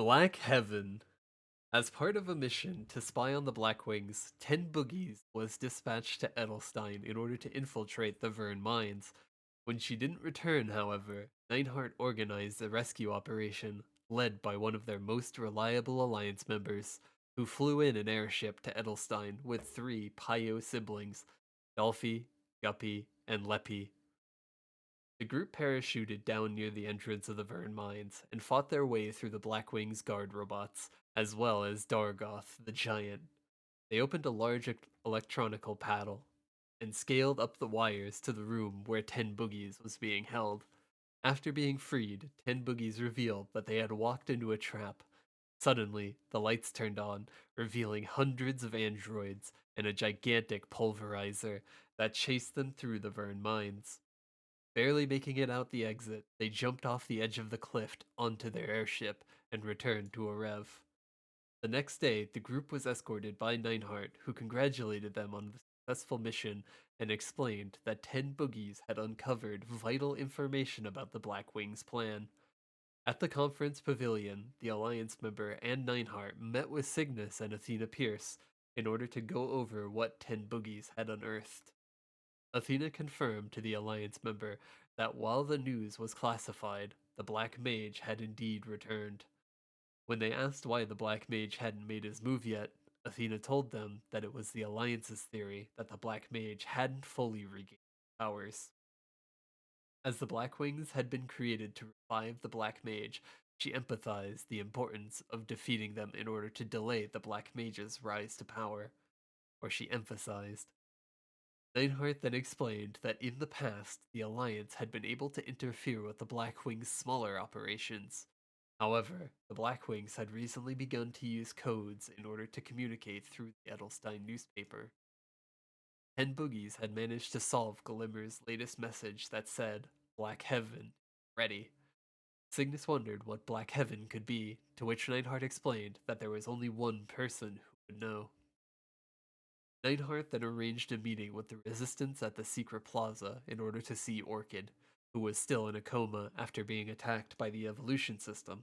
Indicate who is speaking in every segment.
Speaker 1: Black Heaven. As part of a mission to spy on the Blackwings, 10 Boogies was dispatched to Edelstein in order to infiltrate the Verne mines. When she didn't return, however, Nightheart organized a rescue operation, led by one of their most reliable Alliance members, who flew in an airship to Edelstein with 3 Pio siblings, Dolphy, Guppy, and Leppy. The group parachuted down near the entrance of the Verne mines and fought their way through the Blackwing's guard robots, as well as Dargoth, the giant. They opened a large electronical panel and scaled up the wires to the room where 10 Boogies was being held. After being freed, 10 Boogies revealed that they had walked into a trap. Suddenly, the lights turned on, revealing hundreds of androids and a gigantic pulverizer that chased them through the Verne mines. Barely making it out the exit, they jumped off the edge of the cliff onto their airship and returned to a rev. The next day, the group was escorted by Nineheart, who congratulated them on the successful mission and explained that 10 Boogies had uncovered vital information about the Blackwing's plan. At the conference pavilion, the Alliance member and Nineheart met with Cygnus and Athena Pierce in order to go over what 10 Boogies had unearthed. Athena confirmed to the Alliance member that while the news was classified, the Black Mage had indeed returned. When they asked why the Black Mage hadn't made his move yet, Athena told them that it was the Alliance's theory that the Black Mage hadn't fully regained powers. As the Blackwings had been created to revive the Black Mage, she empathized the importance of defeating them in order to delay the Black Mage's rise to power, or she emphasized. Nightheart then explained that in the past, the Alliance had been able to interfere with the Blackwing's smaller operations. However, the Blackwings had recently begun to use codes in order to communicate through the Edelstein newspaper. 10 Boogies had managed to solve Gelimer's latest message that said, Black Heaven, ready. Cygnus wondered what Black Heaven could be, to which Nightheart explained that there was only one person who would know. Nightheart then arranged a meeting with the Resistance at the Secret Plaza in order to see Orchid, who was still in a coma after being attacked by the evolution system.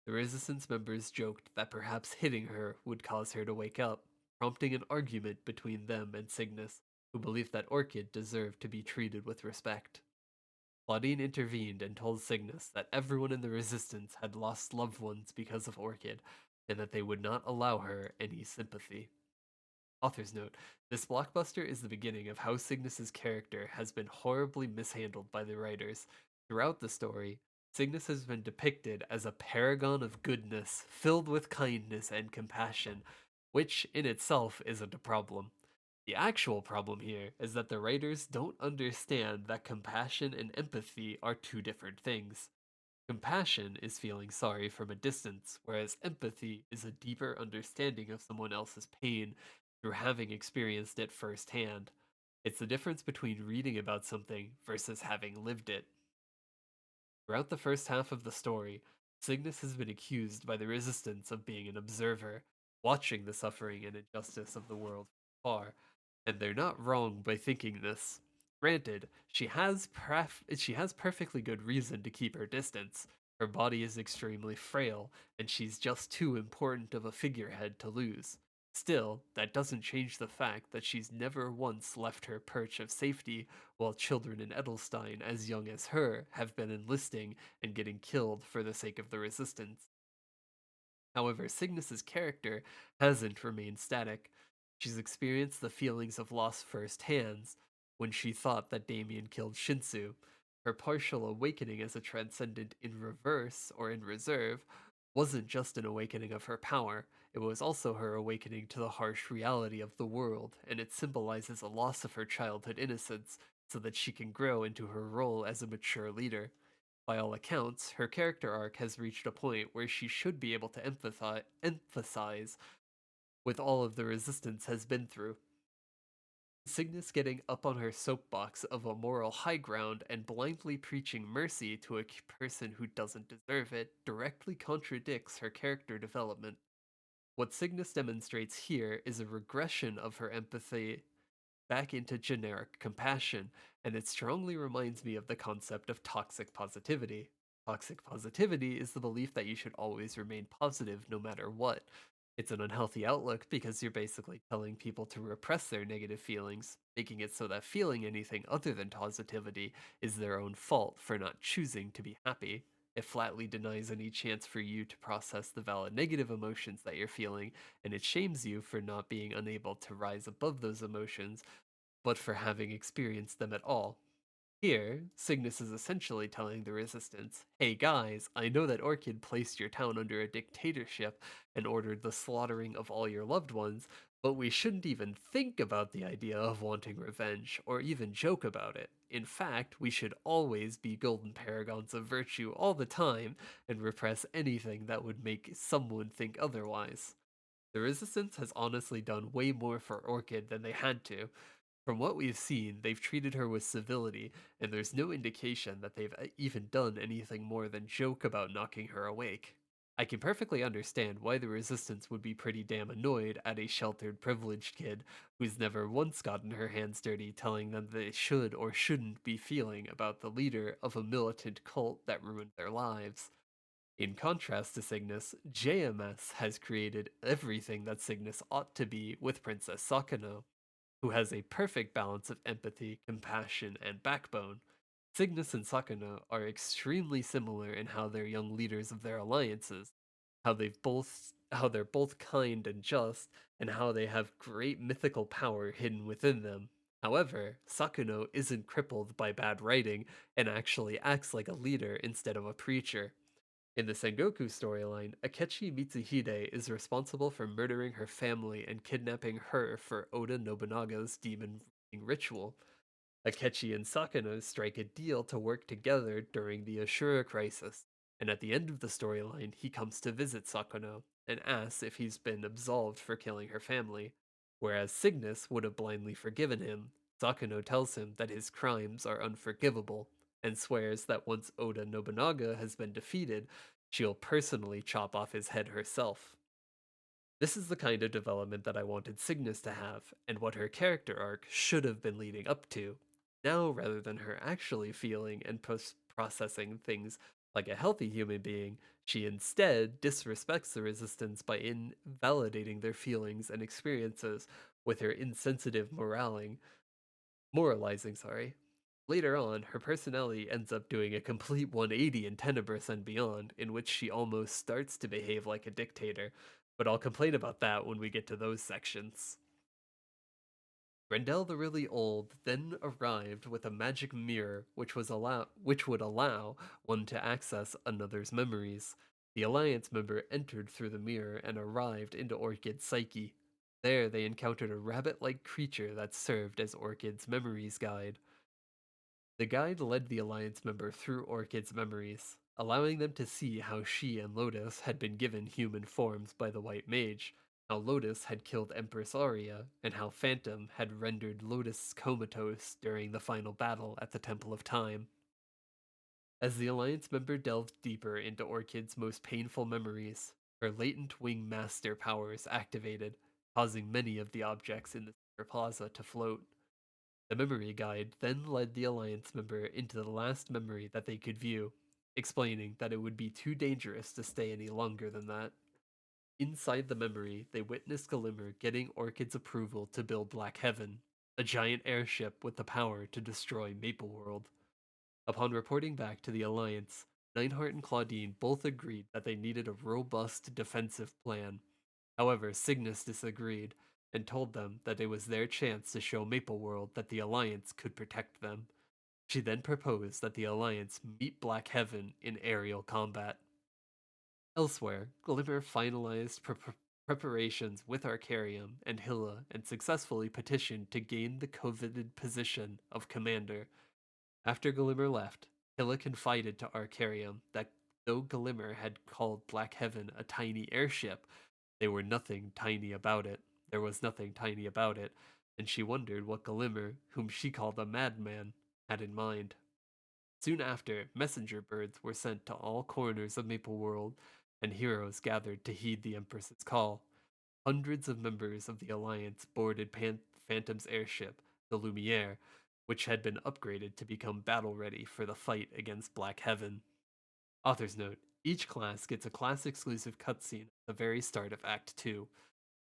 Speaker 1: The Resistance members joked that perhaps hitting her would cause her to wake up, prompting an argument between them and Cygnus, who believed that Orchid deserved to be treated with respect. Claudine intervened and told Cygnus that everyone in the Resistance had lost loved ones because of Orchid, and that they would not allow her any sympathy. Author's note: this blockbuster is the beginning of how Cygnus's character has been horribly mishandled by the writers. Throughout the story, Cygnus has been depicted as a paragon of goodness, filled with kindness and compassion, which in itself isn't a problem. The actual problem here is that the writers don't understand that compassion and empathy are two different things. Compassion is feeling sorry from a distance, whereas empathy is a deeper understanding of someone else's pain through having experienced it firsthand. It's the difference between reading about something versus having lived it. Throughout the first half of the story, Cygnus has been accused by the Resistance of being an observer, watching the suffering and injustice of the world from afar, and they're not wrong by thinking this. Granted, she has perfectly good reason to keep her distance. Her body is extremely frail, and she's just too important of a figurehead to lose. Still, that doesn't change the fact that she's never once left her perch of safety, while children in Edelstein as young as her have been enlisting and getting killed for the sake of the resistance. However, Cygnus's character hasn't remained static. She's experienced the feelings of loss firsthand when she thought that Damien killed Shinsu. Her partial awakening as a transcendent in reverse or in reserve wasn't just an awakening of her power, it was also her awakening to the harsh reality of the world, and it symbolizes a loss of her childhood innocence so that she can grow into her role as a mature leader. By all accounts, her character arc has reached a point where she should be able to emphasize with all of the resistance has been through. Cygnus getting up on her soapbox of a moral high ground and blindly preaching mercy to a person who doesn't deserve it directly contradicts her character development. What Cygnus demonstrates here is a regression of her empathy back into generic compassion, and it strongly reminds me of the concept of toxic positivity. Toxic positivity is the belief that you should always remain positive no matter what. It's an unhealthy outlook because you're basically telling people to repress their negative feelings, making it so that feeling anything other than positivity is their own fault for not choosing to be happy. It flatly denies any chance for you to process the valid negative emotions that you're feeling, and it shames you for not being unable to rise above those emotions, but for having experienced them at all. Here, Cygnus is essentially telling the resistance, hey guys, I know that Orchid placed your town under a dictatorship and ordered the slaughtering of all your loved ones, but we shouldn't even think about the idea of wanting revenge or even joke about it. In fact, we should always be golden paragons of virtue all the time and repress anything that would make someone think otherwise. The resistance has honestly done way more for Orchid than they had to. From what we've seen, they've treated her with civility, and there's no indication that they've even done anything more than joke about knocking her awake. I can perfectly understand why the resistance would be pretty damn annoyed at a sheltered, privileged kid who's never once gotten her hands dirty telling them they should or shouldn't be feeling about the leader of a militant cult that ruined their lives. In contrast to Cygnus, JMS has created everything that Cygnus ought to be with Princess Sakano, who has a perfect balance of empathy, compassion, and backbone. Cygnus and Sakano are extremely similar in how they're young leaders of their alliances, how they're both kind and just, and how they have great mythical power hidden within them. However, Sakano isn't crippled by bad writing and actually acts like a leader instead of a preacher. In the Sengoku storyline, Akechi Mitsuhide is responsible for murdering her family and kidnapping her for Oda Nobunaga's demon ritual. Akechi and Sakano strike a deal to work together during the Ashura crisis, and at the end of the storyline, he comes to visit Sakano and asks if he's been absolved for killing her family. Whereas Cygnus would have blindly forgiven him, Sakano tells him that his crimes are unforgivable and swears that once Oda Nobunaga has been defeated, she'll personally chop off his head herself. This is the kind of development that I wanted Cygnus to have, and what her character arc should have been leading up to. Now, rather than her actually feeling and processing things like a healthy human being, she instead disrespects the resistance by invalidating their feelings and experiences with her insensitive moralizing, sorry. Later on, her personality ends up doing a complete 180 in Tenebrous and Beyond, in which she almost starts to behave like a dictator, but I'll complain about that when we get to those sections. Grendel the Really Old then arrived with a magic mirror which would allow one to access another's memories. The Alliance member entered through the mirror and arrived into Orchid's psyche. There they encountered a rabbit-like creature that served as Orchid's memories guide. The guide led the Alliance member through Orchid's memories, allowing them to see how she and Lotus had been given human forms by the White Mage, how Lotus had killed Empress Aurea, and how Phantom had rendered Lotus comatose during the final battle at the Temple of Time. As the Alliance member delved deeper into Orchid's most painful memories, her latent wing master powers activated, causing many of the objects in the Secret Plaza to float. The memory guide then led the Alliance member into the last memory that they could view, explaining that it would be too dangerous to stay any longer than that. Inside the memory, they witnessed Gelimer getting Orchid's approval to build Black Heaven, a giant airship with the power to destroy Maple World. Upon reporting back to the Alliance, Neinhardt and Claudine both agreed that they needed a robust defensive plan. However, Cygnus disagreed and told them that it was their chance to show Maple World that the Alliance could protect them. She then proposed that the Alliance meet Black Heaven in aerial combat. Elsewhere, Glimmer finalized preparations with Arcarium and Hilla and successfully petitioned to gain the coveted position of commander. After Glimmer left, Hilla confided to Arcarium that though Glimmer had called Black Heaven a tiny airship, they were nothing tiny about it. There was nothing tiny about it, and she wondered what Gelimer, whom she called a madman, had in mind. Soon after, messenger birds were sent to all corners of Maple World, and heroes gathered to heed the Empress's call. Hundreds of members of the Alliance boarded Phantom's airship, the Lumiere, which had been upgraded to become battle ready for the fight against Black Heaven. Author's note: each class gets a class-exclusive cutscene at the very start of Act 2.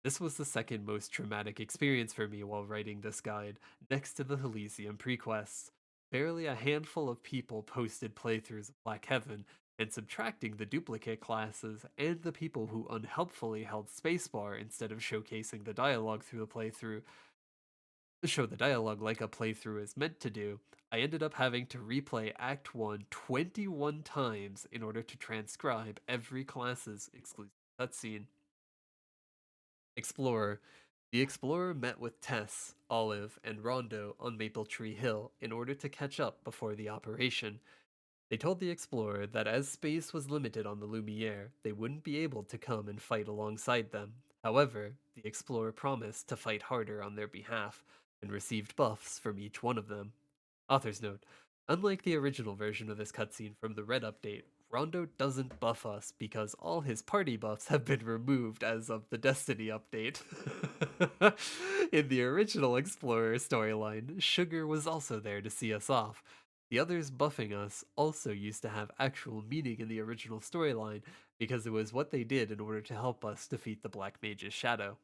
Speaker 1: This was the second most traumatic experience for me while writing this guide, next to the Elysium prequests. Barely a handful of people posted playthroughs of Black Heaven, and subtracting the duplicate classes and the people who unhelpfully held spacebar instead of showcasing the dialogue through the playthrough, to show the dialogue like a playthrough is meant to do, I ended up having to replay Act 1 21 times in order to transcribe every class's exclusive cutscene. Explorer. The Explorer met with Tess, Olive, and Rondo on MapleTree Hill in order to catch up before the operation. They told the Explorer that as space was limited on the Lumiere, they wouldn't be able to come and fight alongside them. However, the Explorer promised to fight harder on their behalf, and received buffs from each one of them. Author's note: unlike the original version of this cutscene from the Red update, Rondo doesn't buff us because all his party buffs have been removed as of the Destiny update. In the original Explorer storyline, Sugar was also there to see us off. The others buffing us also used to have actual meaning in the original storyline because it was what they did in order to help us defeat the Black Mage's shadow.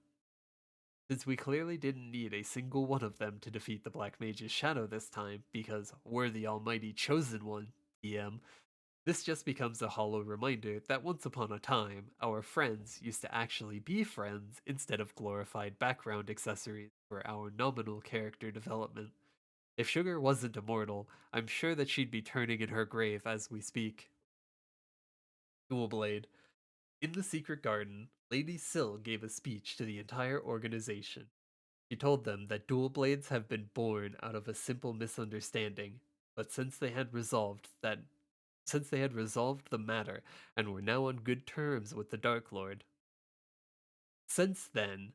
Speaker 1: Since we clearly didn't need a single one of them to defeat the Black Mage's shadow this time, because we're the almighty chosen one, EM, this just becomes a hollow reminder that once upon a time, our friends used to actually be friends instead of glorified background accessories for our nominal character development. If Sugar wasn't immortal, I'm sure that she'd be turning in her grave as we speak. Dual Blade. In the secret garden, Lady Syl gave a speech to the entire organization. She told them that dual blades have been born out of a simple misunderstanding, but since they had resolved the matter and were now on good terms with the Dark Lord. Since then,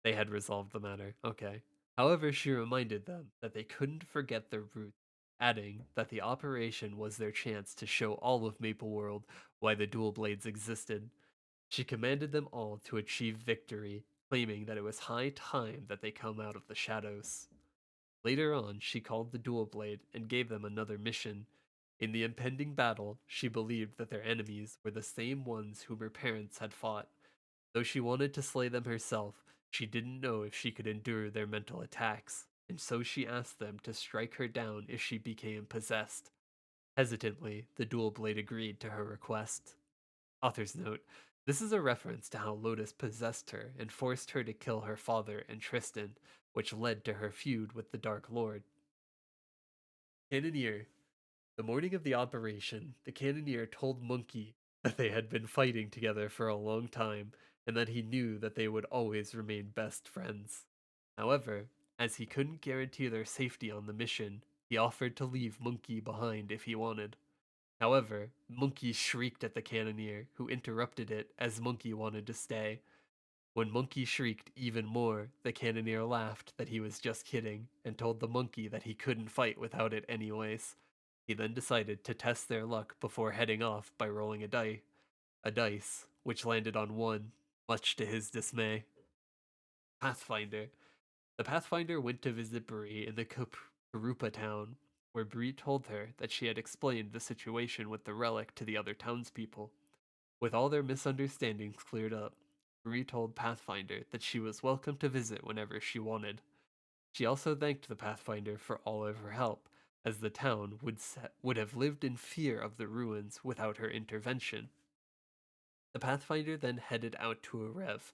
Speaker 1: they had resolved the matter. Okay. However, she reminded them that they couldn't forget their roots, adding that the operation was their chance to show all of Maple World why the dual blades existed. She commanded them all to achieve victory, claiming that it was high time that they come out of the shadows. Later on, she called the dual blade and gave them another mission. In the impending battle, she believed that their enemies were the same ones whom her parents had fought. Though she wanted to slay them herself, she didn't know if she could endure their mental attacks, and so she asked them to strike her down if she became possessed. Hesitantly, the dual blade agreed to her request. Author's note: this is a reference to how Lotus possessed her and forced her to kill her father and Tristan, which led to her feud with the Dark Lord. Cannoneer. The morning of the operation, the Cannoneer told Monkey that they had been fighting together for a long time, and that he knew that they would always remain best friends. However, as he couldn't guarantee their safety on the mission, he offered to leave Monkey behind if he wanted. However, Monkey shrieked at the Cannoneer, who interrupted it as Monkey wanted to stay. When Monkey shrieked even more, the Cannoneer laughed that he was just kidding, and told the Monkey that he couldn't fight without it anyways. He then decided to test their luck before heading off by rolling a dice, which landed on 1, much to his dismay. Pathfinder. The Pathfinder went to visit Bree in the Karupa town, where Bree told her that she had explained the situation with the relic to the other townspeople. With all their misunderstandings cleared up, Bree told Pathfinder that she was welcome to visit whenever she wanted. She also thanked the Pathfinder for all of her help, as the town would have lived in fear of the ruins without her intervention. The Pathfinder then headed out to a rev,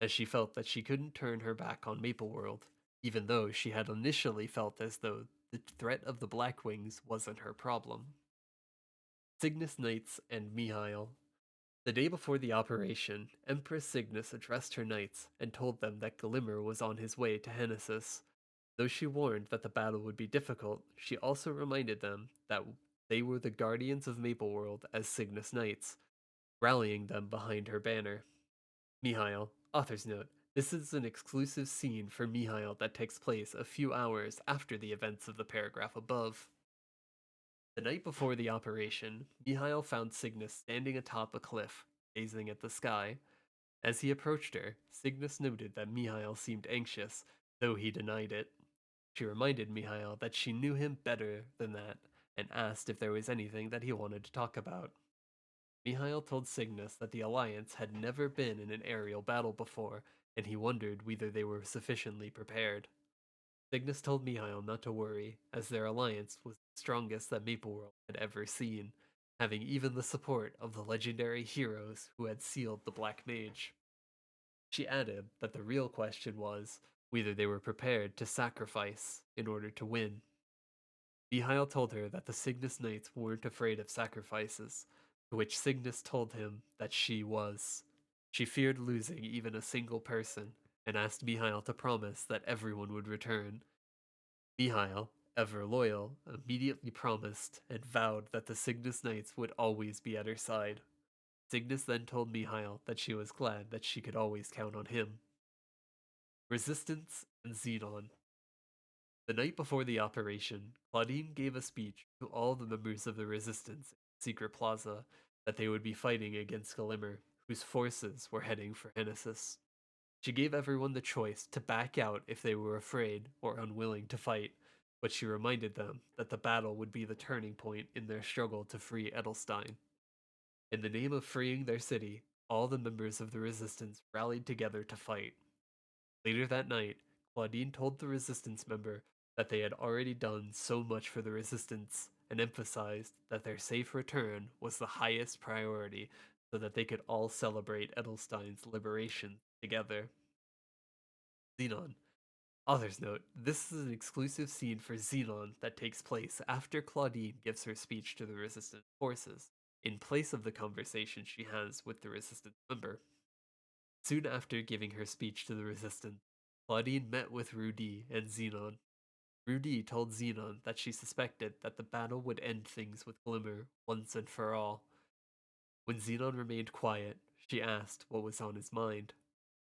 Speaker 1: as she felt that she couldn't turn her back on Maple World, even though she had initially felt as though the threat of the Blackwings wasn't her problem. Cygnus Knights and Mihail. The day before the operation, Empress Cygnus addressed her knights and told them that Gelimer was on his way to Hennesis. Though she warned that the battle would be difficult, she also reminded them that they were the guardians of Maple World as Cygnus Knights, rallying them behind her banner. Mihail, author's note: this is an exclusive scene for Mihail that takes place a few hours after the events of the paragraph above. The night before the operation, Mihail found Cygnus standing atop a cliff, gazing at the sky. As he approached her, Cygnus noted that Mihail seemed anxious, though he denied it. She reminded Mihail that she knew him better than that, and asked if there was anything that he wanted to talk about. Mihail told Cygnus that the Alliance had never been in an aerial battle before, and he wondered whether they were sufficiently prepared. Cygnus told Mihail not to worry, as their alliance was the strongest that Maple World had ever seen, having even the support of the legendary heroes who had sealed the Black Mage. She added that the real question was whether they were prepared to sacrifice in order to win. Mihail told her that the Cygnus Knights weren't afraid of sacrifices, to which Cygnus told him that she was. She feared losing even a single person, and asked Mihail to promise that everyone would return. Mihail, ever loyal, immediately promised and vowed that the Cygnus Knights would always be at her side. Cygnus then told Mihail that she was glad that she could always count on him. Resistance and Xenon. The night before the operation, Claudine gave a speech to all the members of the Resistance in Secret Plaza that they would be fighting against Gelimer, whose forces were heading for Genesis. She gave everyone the choice to back out if they were afraid or unwilling to fight, but she reminded them that the battle would be the turning point in their struggle to free Edelstein. In the name of freeing their city, all the members of the Resistance rallied together to fight. Later that night, Claudine told the Resistance member that they had already done so much for the Resistance and emphasized that their safe return was the highest priority so that they could all celebrate Edelstein's liberation together. Xenon. Author's note, this is an exclusive scene for Xenon that takes place after Claudine gives her speech to the Resistance forces, in place of the conversation she has with the Resistance member. Soon after giving her speech to the Resistance, Claudine met with Rudy and Xenon. Rudy told Xenon that she suspected that the battle would end things with Glimmer once and for all. When Xenon remained quiet, she asked what was on his mind.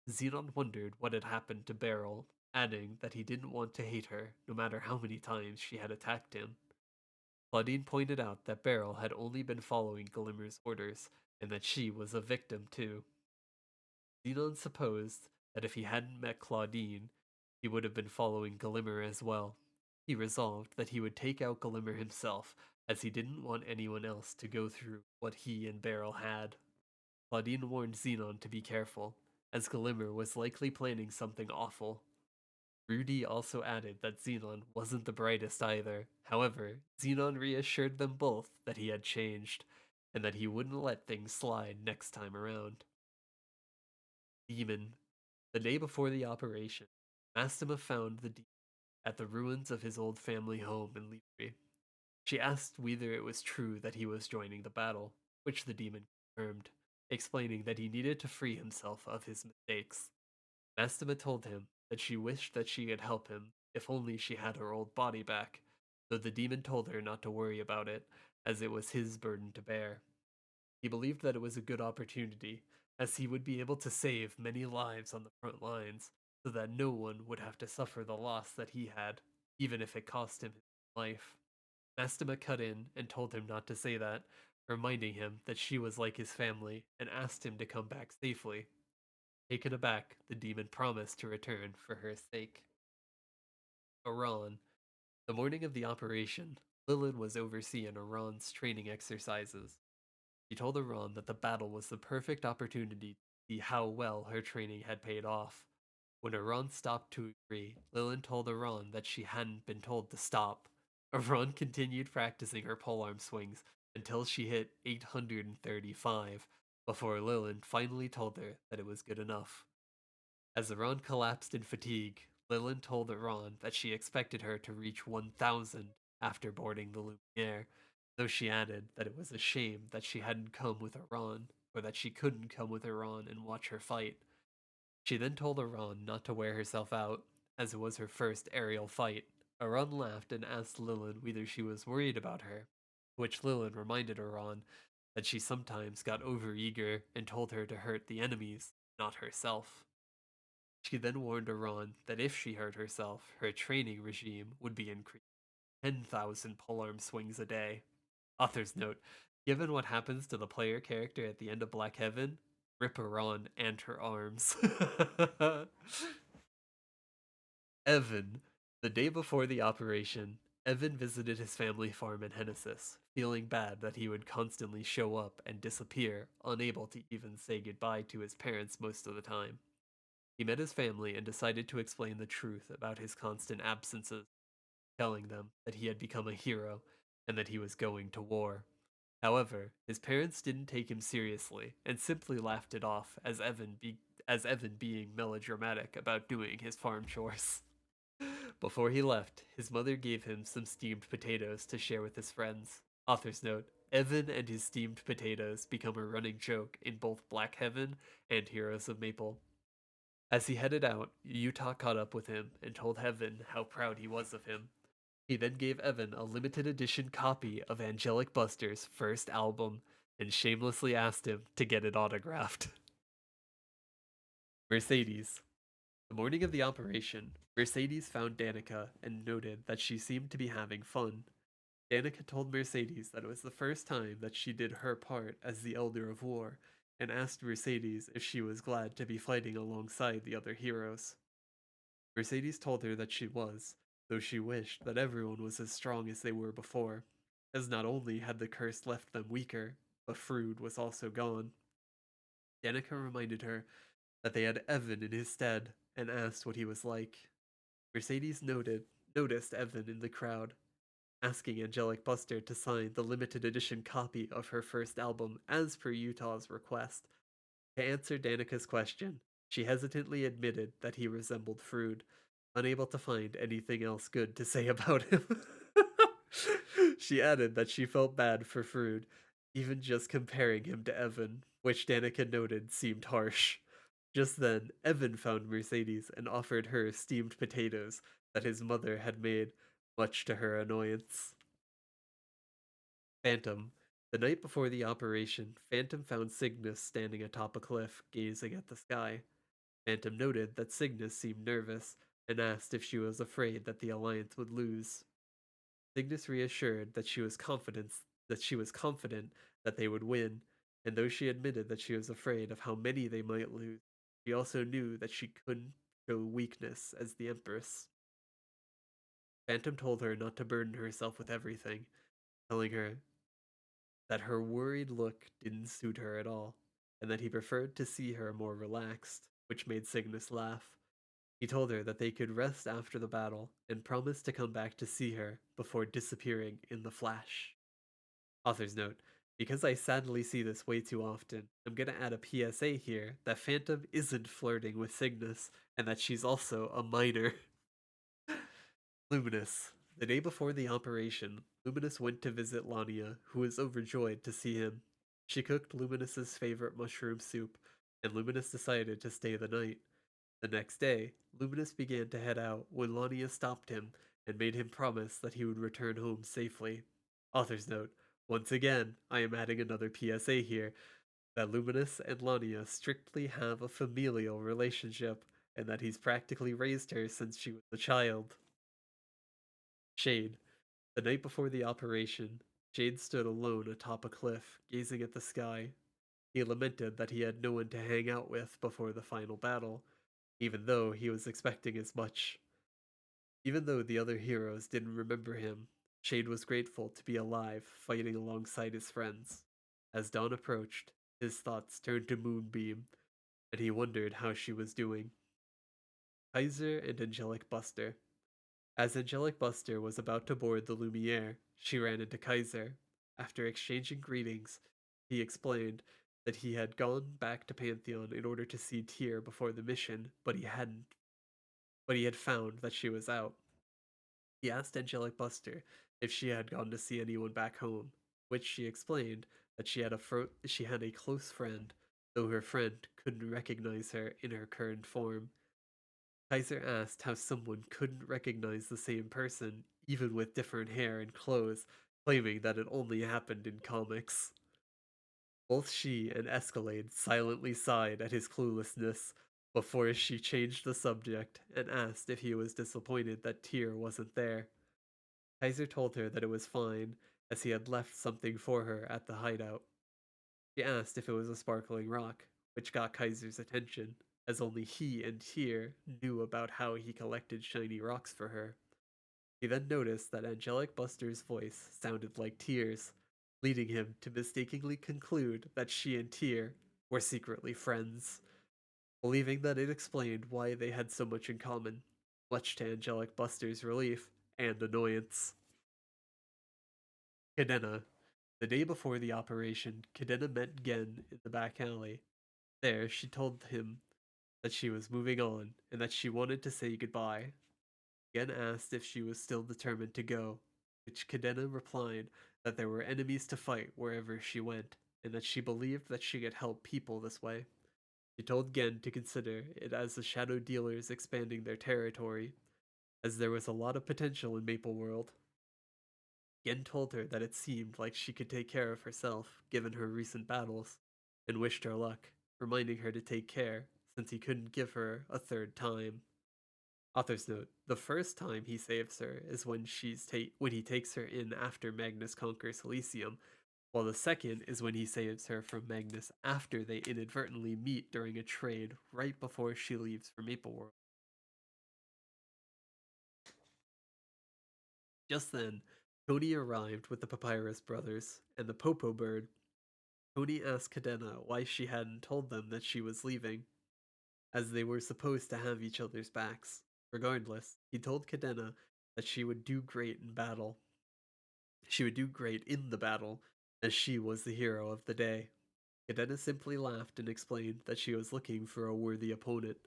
Speaker 1: Xenon wondered what had happened to Beryl, adding that he didn't want to hate her, no matter how many times she had attacked him. Claudine pointed out that Beryl had only been following Glimmer's orders, and that she was a victim too. Xenon supposed that if he hadn't met Claudine, he would have been following Gelimer as well. He resolved that he would take out Gelimer himself, as he didn't want anyone else to go through what he and Beryl had. Claudine warned Xenon to be careful, as Gelimer was likely planning something awful. Rudy also added that Xenon wasn't the brightest either. However, Xenon reassured them both that he had changed, and that he wouldn't let things slide next time around. Demon. The day before the operation, Mastema found the demon at the ruins of his old family home in Libri. She asked whether it was true that he was joining the battle, which the demon confirmed, explaining that he needed to free himself of his mistakes. Mastema told him that she wished that she could help him if only she had her old body back, though the demon told her not to worry about it, as it was his burden to bear. He believed that it was a good opportunity, as he would be able to save many lives on the front lines, so that no one would have to suffer the loss that he had, even if it cost him his life. Mastema cut in and told him not to say that, reminding him that she was like his family, and asked him to come back safely. Taken aback, the demon promised to return for her sake. Iran. The morning of the operation, Lilith was overseeing Iran's training exercises. She told Iran that the battle was the perfect opportunity to see how well her training had paid off. When Iran stopped to agree, Lilith told Iran that she hadn't been told to stop. Iran continued practicing her polearm swings until she hit 835, before Lilith finally told her that it was good enough. As Iran collapsed in fatigue, Lilith told Iran that she expected her to reach 1,000 after boarding the Lumiere, though she added that it was a shame that she hadn't come with Iran, or that she couldn't come with Iran and watch her fight. She then told Iran not to wear herself out, as it was her first aerial fight. Iran laughed and asked Lilith whether she was worried about her, which Lilith reminded Iran that she sometimes got overeager and told her to hurt the enemies, not herself. She then warned Iran that if she hurt herself, her training regime would be increased 10,000 polearm swings a day. Author's note, given what happens to the player character at the end of Black Heaven, rip Iran and her arms. Evan. The day before the operation, Evan visited his family farm in Hennesis, feeling bad that he would constantly show up and disappear, unable to even say goodbye to his parents most of the time. He met his family and decided to explain the truth about his constant absences, telling them that he had become a hero and that he was going to war. However, his parents didn't take him seriously and simply laughed it off as Evan being melodramatic about doing his farm chores. Before he left, his mother gave him some steamed potatoes to share with his friends. Author's note: Evan and his steamed potatoes become a running joke in both Black Heaven and Heroes of Maple. As he headed out, Utah caught up with him and told Heaven how proud he was of him. He then gave Evan a limited edition copy of Angelic Buster's first album and shamelessly asked him to get it autographed. Mercedes. The morning of the operation, Mercedes found Danica and noted that she seemed to be having fun. Danica told Mercedes that it was the first time that she did her part as the Elder of War and asked Mercedes if she was glad to be fighting alongside the other heroes. Mercedes told her that she was, though she wished that everyone was as strong as they were before, as not only had the curse left them weaker, but Frood was also gone. Danica reminded her that they had Evan in his stead and asked what he was like. Mercedes noticed Evan in the crowd, asking Angelic Buster to sign the limited edition copy of her first album as per Utah's request. To answer Danica's question, she hesitantly admitted that he resembled Frood, unable to find anything else good to say about him. She added that she felt bad for Frood, even just comparing him to Evan, which Danica noted seemed harsh. Just then, Evan found Mercedes and offered her steamed potatoes that his mother had made, much to her annoyance. Phantom. The night before the operation, Phantom found Cygnus standing atop a cliff, gazing at the sky. Phantom noted that Cygnus seemed nervous and asked if she was afraid that the Alliance would lose. Cygnus reassured that she was confident that they would win, and though she admitted that she was afraid of how many they might lose, she also knew that she couldn't show weakness as the Empress. Phantom told her not to burden herself with everything, telling her that her worried look didn't suit her at all, and that he preferred to see her more relaxed, which made Cygnus laugh. He told her that they could rest after the battle and promised to come back to see her before disappearing in the flash. Author's note: because I sadly see this way too often, I'm gonna add a PSA here that Phantom isn't flirting with Cygnus and that she's also a minor. Luminous. The day before the operation, Luminous went to visit Lania, who was overjoyed to see him. She cooked Luminous's favorite mushroom soup, and Luminous decided to stay the night. The next day, Luminous began to head out when Lania stopped him and made him promise that he would return home safely. Author's note: once again, I am adding another PSA here that Luminous and Lania strictly have a familial relationship, and that he's practically raised her since she was a child. Shade. The night before the operation, Shade stood alone atop a cliff, gazing at the sky. He lamented that he had no one to hang out with before the final battle, even though he was expecting as much. Even though the other heroes didn't remember him, Shade was grateful to be alive, fighting alongside his friends. As dawn approached, his thoughts turned to Moonbeam, and he wondered how she was doing. Kaiser and Angelic Buster. As Angelic Buster was about to board the Lumiere, she ran into Kaiser. After exchanging greetings, he explained that he had gone back to Pantheon in order to see Tyr before the mission, but he had found that she was out. He asked Angelic Buster if she had gone to see anyone back home, which she explained that she had a close friend, though her friend couldn't recognize her in her current form. Kaiser asked how someone couldn't recognize the same person, even with different hair and clothes, claiming that it only happened in comics. Both she and Escalade silently sighed at his cluelessness before she changed the subject and asked if he was disappointed that Tyr wasn't there. Kaiser told her that it was fine, as he had left something for her at the hideout. She asked if it was a sparkling rock, which got Kaiser's attention, as only he and Tyr knew about how he collected shiny rocks for her. He then noticed that Angelic Buster's voice sounded like Tyr's, leading him to mistakenly conclude that she and Tyr were secretly friends, believing that it explained why they had so much in common, much to Angelic Buster's relief and annoyance. Cadena. The day before the operation, Cadena met Gen in the back alley. There, she told him that she was moving on and that she wanted to say goodbye. Gen asked if she was still determined to go, which Cadena replied that there were enemies to fight wherever she went, and that she believed that she could help people this way. She told Gen to consider it as the shadow dealers expanding their territory, as there was a lot of potential in Maple World. Gen told her that it seemed like she could take care of herself, given her recent battles, and wished her luck, reminding her to take care, since he couldn't give her a third time. Author's note: the first time he saves her is when when he takes her in after Magnus conquers Elysium, while the second is when he saves her from Magnus after they inadvertently meet during a trade right before she leaves for Maple World. Just then, Tony arrived with the Papyrus brothers and the Popo bird. Tony asked Cadena why she hadn't told them that she was leaving, as they were supposed to have each other's backs. Regardless, he told Cadena that she would do great in battle. She would do great in the battle, as she was the hero of the day. Cadena simply laughed and explained that she was looking for a worthy opponent,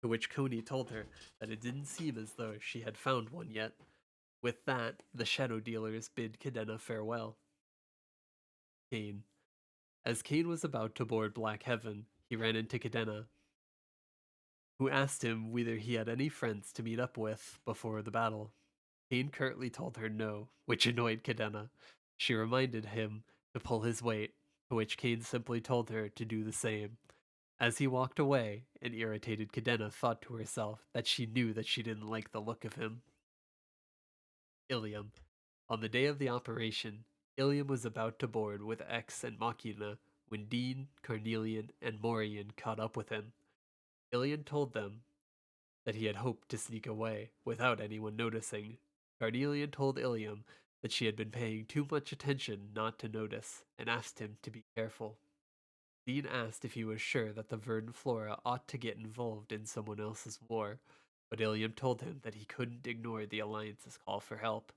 Speaker 1: to which Coney told her that it didn't seem as though she had found one yet. With that, the shadow dealers bid Cadena farewell. Kane. As Kane was about to board Black Heaven, he ran into Cadena, who asked him whether he had any friends to meet up with before the battle. Kane curtly told her no, which annoyed Cadena. She reminded him to pull his weight, to which Kane simply told her to do the same. As he walked away, an irritated Cadena thought to herself that she knew that she didn't like the look of him. Ilium. On the day of the operation, Ilium was about to board with X and Machina when Dean, Carnelian, and Morian caught up with him. Ilium told them that he had hoped to sneak away without anyone noticing. Carnelian told Ilium that she had been paying too much attention not to notice and asked him to be careful. Dean asked if he was sure that the Verne Flora ought to get involved in someone else's war, but Ilium told him that he couldn't ignore the Alliance's call for help,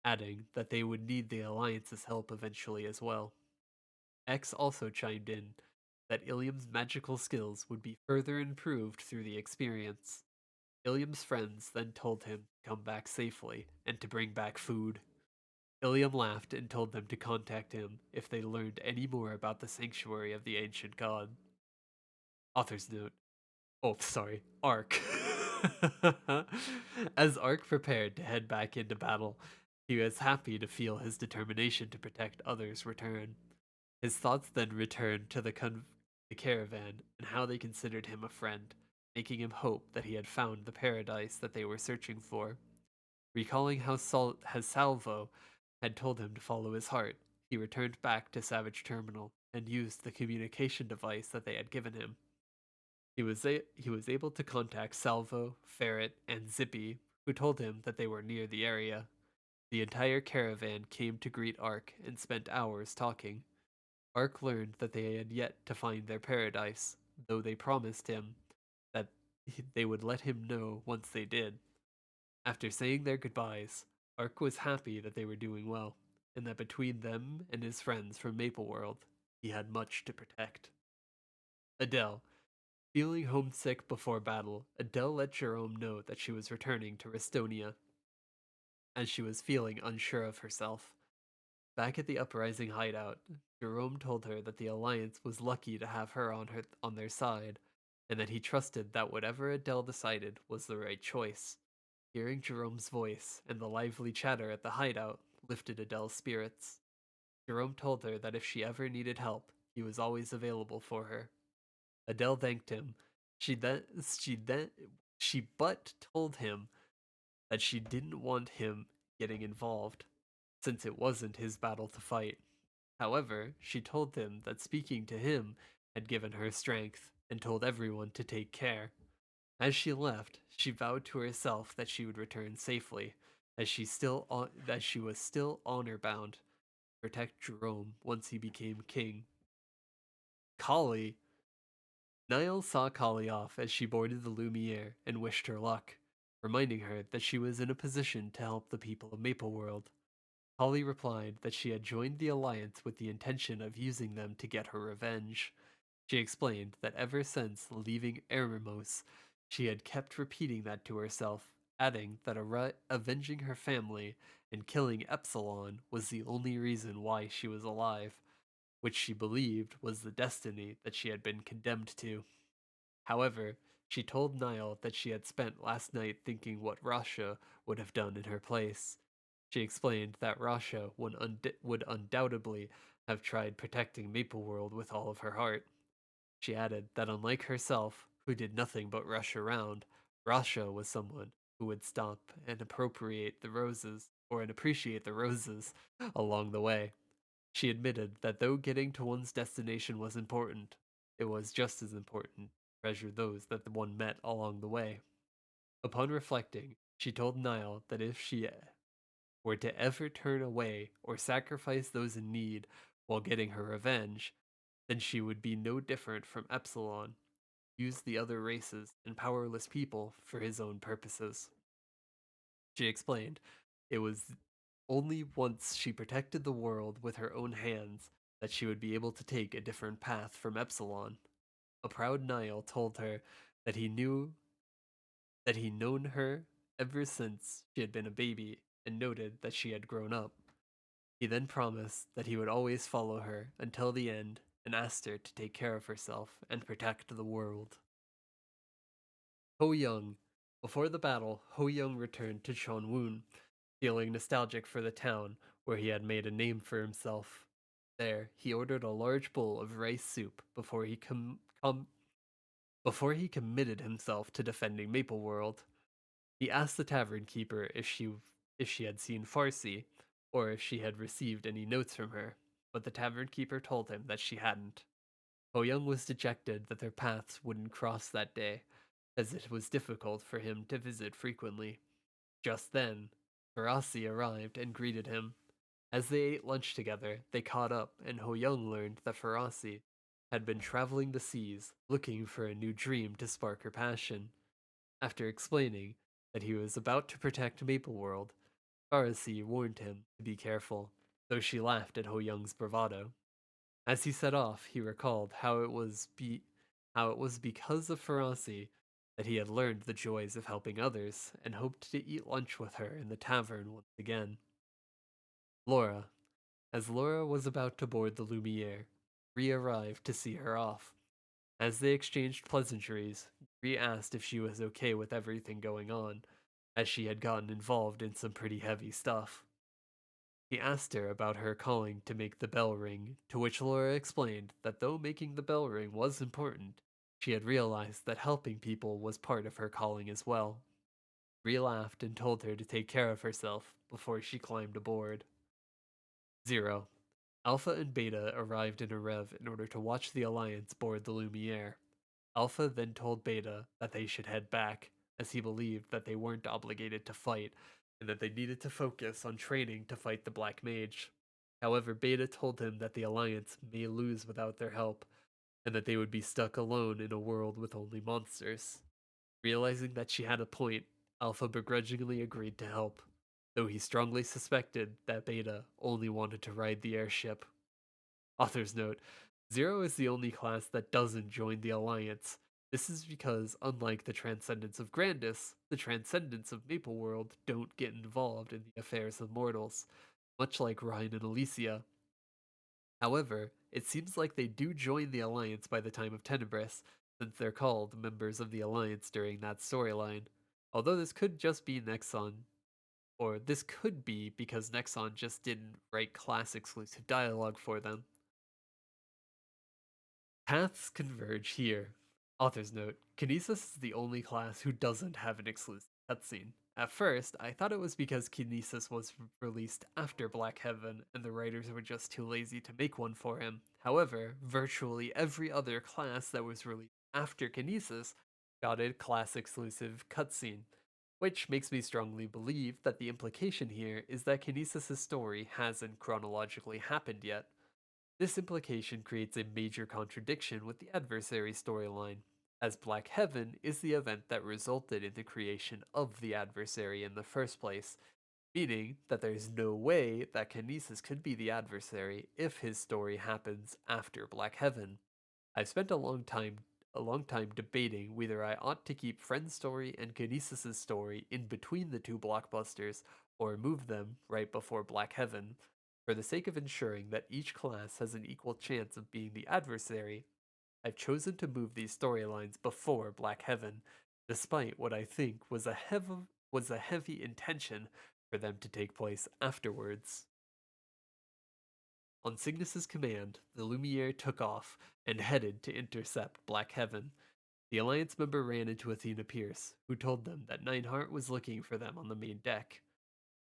Speaker 1: adding that they would need the Alliance's help eventually as well. X also chimed in that Ilium's magical skills would be further improved through the experience. Ilium's friends then told him to come back safely and to bring back food. Ilium laughed and told them to contact him if they learned any more about the sanctuary of the ancient god. Author's note. Oh, sorry, Ark. As Ark prepared to head back into battle, he was happy to feel his determination to protect others return. His thoughts then returned to the caravan and how they considered him a friend, making him hope that he had found the paradise that they were searching for. Recalling how Salvo had told him to follow his heart, he returned back to Savage Terminal and used the communication device that they had given him. He was able to contact Salvo, Ferret, and Zippy, who told him that they were near the area. The entire caravan came to greet Ark and spent hours talking. Ark learned that they had yet to find their paradise, though they promised him that they would let him know once they did. After saying their goodbyes, Ark was happy that they were doing well, and that between them and his friends from Maple World, he had much to protect. Adele. Feeling homesick before battle, Adele let Jerome know that she was returning to Restonia, as she was feeling unsure of herself. Back at the Uprising hideout, Jerome told her that the Alliance was lucky to have her on their side, and that he trusted that whatever Adele decided was the right choice. Hearing Jerome's voice and the lively chatter at the hideout lifted Adele's spirits. Jerome told her that if she ever needed help, he was always available for her. Adele thanked him. She but told him that she didn't want him getting involved, since it wasn't his battle to fight. However, she told him that speaking to him had given her strength and told everyone to take care. As she left, she vowed to herself that she would return safely, that she was still honor bound to protect Jerome once he became king. Kali Niall saw Kali off as she boarded the Lumiere and wished her luck, reminding her that she was in a position to help the people of Mapleworld. Kali replied that she had joined the Alliance with the intention of using them to get her revenge. She explained that ever since leaving Eremos, she had kept repeating that to herself, adding that avenging her family and killing Epsilon was the only reason why she was alive, which she believed was the destiny that she had been condemned to. However, she told Niall that she had spent last night thinking what Rasha would have done in her place. She explained that Rasha would undoubtedly have tried protecting Mapleworld with all of her heart. She added that unlike herself, who did nothing but rush around, Rasha was someone who would stop and appreciate the roses along the way. She admitted that though getting to one's destination was important, it was just as important to treasure those that one met along the way. Upon reflecting, she told Niall that if she were to ever turn away or sacrifice those in need while getting her revenge, then she would be no different from Epsilon, use the other races and powerless people for his own purposes. She explained it was only once she protected the world with her own hands that she would be able to take a different path from Epsilon. A proud Niall told her that he known her ever since she had been a baby and noted that she had grown up. He then promised that he would always follow her until the end and asked her to take care of herself and protect the world. Ho Young. Before the battle, Ho Young returned to Chonwon, feeling nostalgic for the town where he had made a name for himself. There, he ordered a large bowl of rice soup before he committed himself to defending Mapleworld. He asked the tavern keeper if she had seen Farsi, or if she had received any notes from her, but the tavern keeper told him that she hadn't. Ho Young was dejected that their paths wouldn't cross that day, as it was difficult for him to visit frequently. Just then, Farasi arrived and greeted him. As they ate lunch together, they caught up, and Ho Young learned that Farasi had been traveling the seas looking for a new dream to spark her passion. After explaining that he was about to protect Mapleworld, Farasi warned him to be careful, though she laughed at Ho Young's bravado. As he set off, he recalled how it was because of Farasi that he had learned the joys of helping others and hoped to eat lunch with her in the tavern once again. Laura. As Laura was about to board the Lumiere, Bree arrived to see her off. As they exchanged pleasantries, Bree asked if she was okay with everything going on, as she had gotten involved in some pretty heavy stuff. He asked her about her calling to make the bell ring, to which Laura explained that though making the bell ring was important, she had realized that helping people was part of her calling as well. Bree laughed and told her to take care of herself before she climbed aboard. 0. Alpha and Beta arrived in a rev in order to watch the Alliance board the Lumiere. Alpha then told Beta that they should head back, as he believed that they weren't obligated to fight, and that they needed to focus on training to fight the Black Mage. However, Beta told him that the Alliance may lose without their help, and that they would be stuck alone in a world with only monsters. Realizing that she had a point, Alpha begrudgingly agreed to help, though he strongly suspected that Beta only wanted to ride the airship. Author's note: Zero is the only class that doesn't join the Alliance. This is because, unlike the Transcendents of Grandis, the Transcendents of Mapleworld don't get involved in the affairs of mortals, much like Ryan and Alicia. However, it seems like they do join the Alliance by the time of Tenebris, since they're called members of the Alliance during that storyline. Although this could just be Nexon, or this could be because Nexon just didn't write class exclusive dialogue for them. Paths converge here. Author's note: Kinesis is the only class who doesn't have an exclusive cutscene. At first, I thought it was because Kinesis was released after Black Heaven and the writers were just too lazy to make one for him. However, virtually every other class that was released after Kinesis got a class exclusive cutscene. which makes me strongly believe that the implication here is that Kinesis' story hasn't chronologically happened yet. This implication creates a major contradiction with the adversary storyline, as Black Heaven is the event that resulted in the creation of the adversary in the first place, meaning that there's no way that Kinesis could be the adversary if his story happens after Black Heaven. I've spent a long time debating whether I ought to keep Friend's story and Kinesis' story in between the two blockbusters or move them right before Black Heaven. For the sake of ensuring that each class has an equal chance of being the adversary, I've chosen to move these storylines before Black Heaven, despite what I think was a heavy intention for them to take place afterwards. On Cygnus's command, the Lumiere took off and headed to intercept Black Heaven. The Alliance member ran into Athena Pierce, who told them that Nineheart was looking for them on the main deck.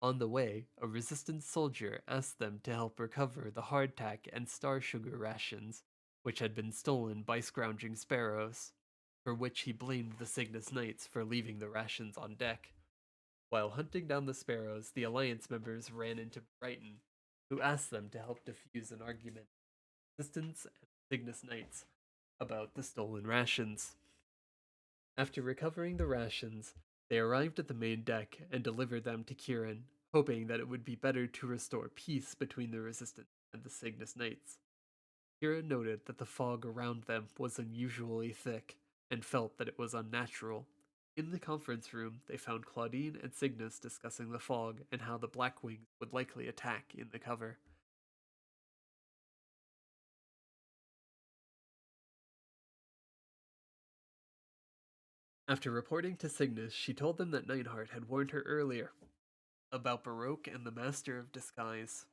Speaker 1: On the way, a Resistance soldier asked them to help recover the hardtack and star sugar rations, which had been stolen by scrounging sparrows, for which he blamed the Cygnus Knights for leaving the rations on deck. While hunting down the sparrows, the Alliance members ran into Brighton, who asked them to help defuse an argument with Resistance and Cygnus Knights about the stolen rations. After recovering the rations, they arrived at the main deck and delivered them to Kieran, hoping that it would be better to restore peace between the Resistance and the Cygnus Knights. Kieran noted that the fog around them was unusually thick and felt that it was unnatural. In the conference room, they found Claudine and Cygnus discussing the fog and how the Blackwings would likely attack in the cover. After reporting to Cygnus, she told them that Nightheart had warned her earlier about Baroque and the Master of Disguise,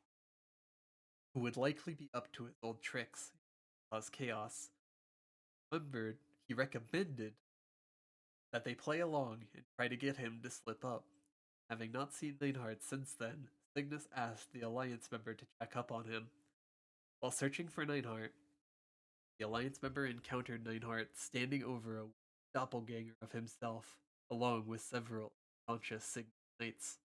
Speaker 1: who would likely be up to his old tricks and cause chaos. Remembered, he recommended that they play along and try to get him to slip up. Having not seen Nightheart since then, Cygnus asked the Alliance member to check up on him. While searching for Nightheart, the Alliance member encountered Nightheart standing over a doppelganger of himself, along with several unconscious Cygnus Knights.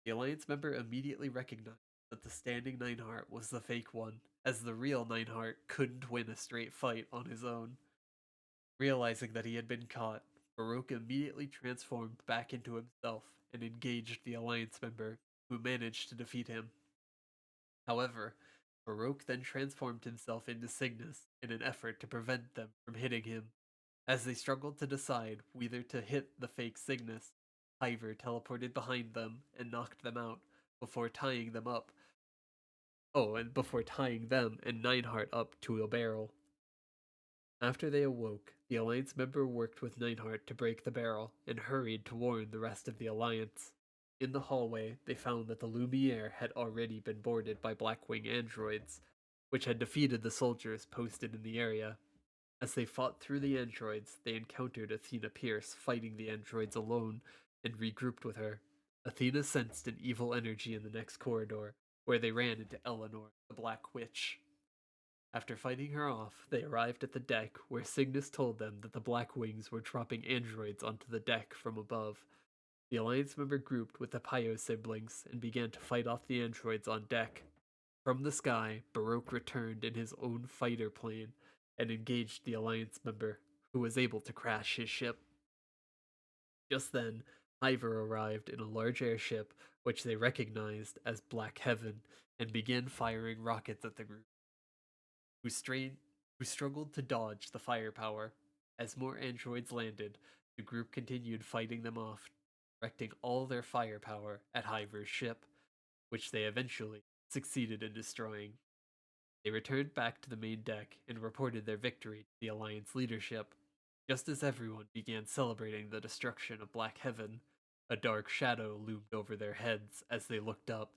Speaker 1: The Alliance member immediately recognized that the standing Nineheart was the fake one, as the real Nineheart couldn't win a straight fight on his own. Realizing that he had been caught, Baroque immediately transformed back into himself and engaged the Alliance member, who managed to defeat him. However, Baroque then transformed himself into Cygnus in an effort to prevent them from hitting him. As they struggled to decide whether to hit the fake Cygnus, Hiver teleported behind them and knocked them out before tying them up. Oh, and before tying them and Nineheart up to a barrel. After they awoke, the Alliance member worked with Nineheart to break the barrel and hurried to warn the rest of the Alliance. In the hallway, they found that the Lumiere had already been boarded by Blackwing androids, which had defeated the soldiers posted in the area. As they fought through the androids, they encountered Athena Pierce fighting the androids alone and regrouped with her. Athena sensed an evil energy in the next corridor, where they ran into Eleanor, the Black Witch. After fighting her off, they arrived at the deck where Cygnus told them that the Black Wings were dropping androids onto the deck from above. The Alliance member grouped with the Pyo siblings and began to fight off the androids on deck. From the sky, Baroque returned in his own fighter plane and engaged the Alliance member, who was able to crash his ship. Just then, Ivor arrived in a large airship which they recognized as Black Heaven and began firing rockets at the group, who, who struggled to dodge the firepower. As more androids landed, the group continued fighting them off, directing all their firepower at Ivor's ship, which they eventually succeeded in destroying. They returned back to the main deck and reported their victory to the Alliance leadership. Just as everyone began celebrating the destruction of Black Heaven, a dark shadow loomed over their heads as they looked up,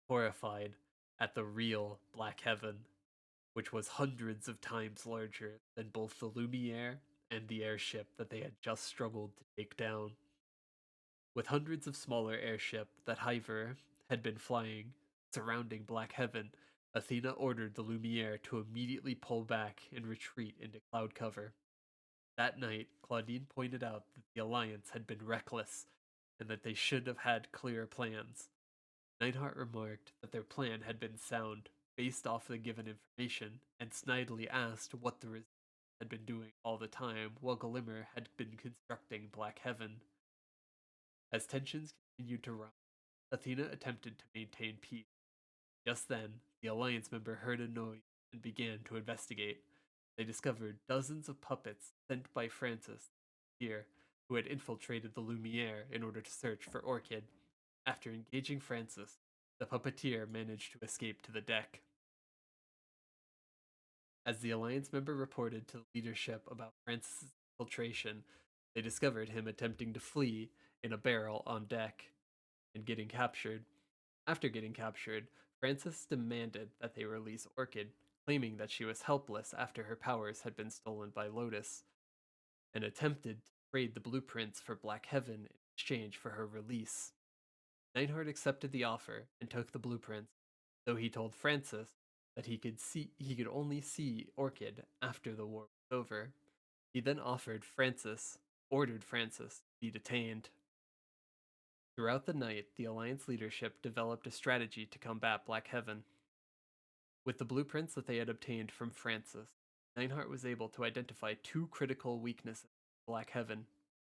Speaker 1: horrified, at the real Black Heaven, which was hundreds of times larger than both the Lumiere and the airship that they had just struggled to take down. With hundreds of smaller airships that Hiver had been flying surrounding Black Heaven, Athena ordered the Lumiere to immediately pull back and retreat into cloud cover. That night, Claudine pointed out that the Alliance had been reckless, and that they should have had clearer plans. Neidhart remarked that their plan had been sound, based off the given information, and snidely asked what the resistance had been doing all the time while Gelimer had been constructing Black Heaven. As tensions continued to rise, Athena attempted to maintain peace. Just then, the Alliance member heard a noise and began to investigate. They discovered dozens of puppets sent by Francis here, who had infiltrated the Lumiere in order to search for Orchid. After engaging Francis, the puppeteer managed to escape to the deck. As the Alliance member reported to the leadership about Francis's infiltration, they discovered him attempting to flee in a barrel on deck and getting captured. After getting captured, Francis demanded that they release Orchid, claiming that she was helpless after her powers had been stolen by Lotus, and attempted to trade the blueprints for Black Heaven in exchange for her release. Neidhart accepted the offer and took the blueprints, though he told Francis that he could only see Orchid after the war was over. He then ordered Francis to be detained. Throughout the night, the Alliance leadership developed a strategy to combat Black Heaven. With the blueprints that they had obtained from Francis, Neidhart was able to identify two critical weaknesses of Black Heaven.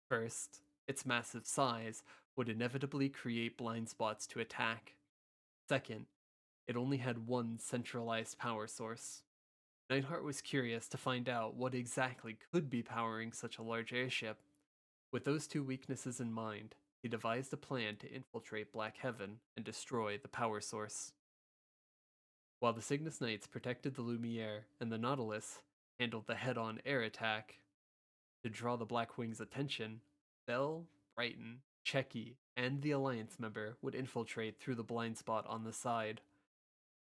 Speaker 1: First, its massive size would inevitably create blind spots to attack. Second, it only had one centralized power source. Neidhart was curious to find out what exactly could be powering such a large airship. With those two weaknesses in mind, he devised a plan to infiltrate Black Heaven and destroy the power source. While the Cygnus Knights protected the Lumiere and the Nautilus handled the head-on air attack, to draw the Blackwing's attention, Bell, Brighton, Checky, and the Alliance member would infiltrate through the blind spot on the side.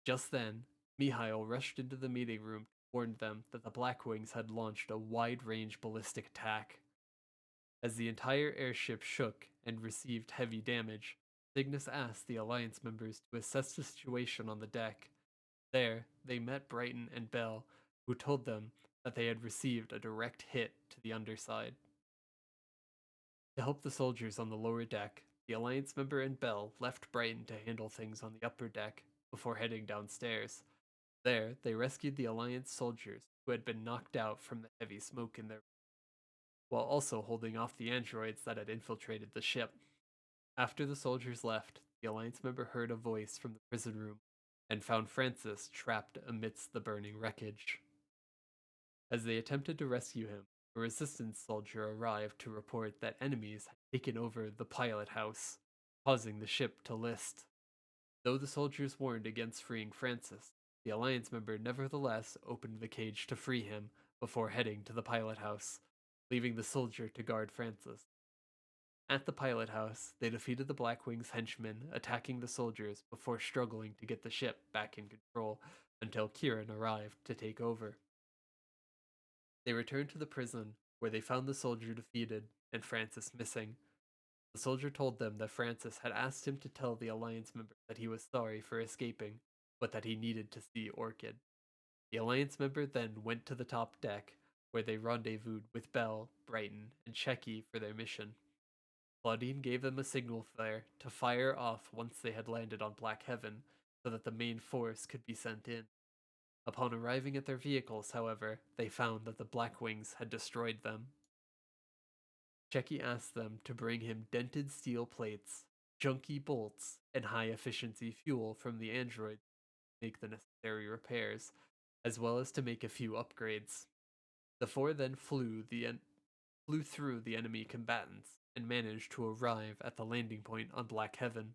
Speaker 1: Just then, Mihail rushed into the meeting room to warn them that the Blackwings had launched a wide-range ballistic attack. As the entire airship shook and received heavy damage, Cygnus asked the Alliance members to assess the situation on the deck. There, they met Brighton and Bell, who told them that they had received a direct hit to the underside. To help the soldiers on the lower deck, the Alliance member and Bell left Brighton to handle things on the upper deck before heading downstairs. There, they rescued the Alliance soldiers who had been knocked out from the heavy smoke in their while also holding off the androids that had infiltrated the ship. After the soldiers left, the Alliance member heard a voice from the prison room and found Francis trapped amidst the burning wreckage. As they attempted to rescue him, a resistance soldier arrived to report that enemies had taken over the pilot house, causing the ship to list. Though the soldiers warned against freeing Francis, the Alliance member nevertheless opened the cage to free him before heading to the pilot house, leaving the soldier to guard Francis. At the pilot house, they defeated the Blackwing's henchmen, attacking the soldiers before struggling to get the ship back in control until Kieran arrived to take over. They returned to the prison, where they found the soldier defeated and Francis missing. The soldier told them that Francis had asked him to tell the Alliance member that he was sorry for escaping, but that he needed to see Orchid. The Alliance member then went to the top deck, where they rendezvoused with Bell, Brighton, and Checky for their mission. Claudine gave them a signal flare to fire off once they had landed on Black Heaven, so that the main force could be sent in. Upon arriving at their vehicles, however, they found that the Blackwings had destroyed them. Checky asked them to bring him dented steel plates, junky bolts, and high-efficiency fuel from the androids to make the necessary repairs, as well as to make a few upgrades. The four then flew through the enemy combatants and managed to arrive at the landing point on Black Heaven.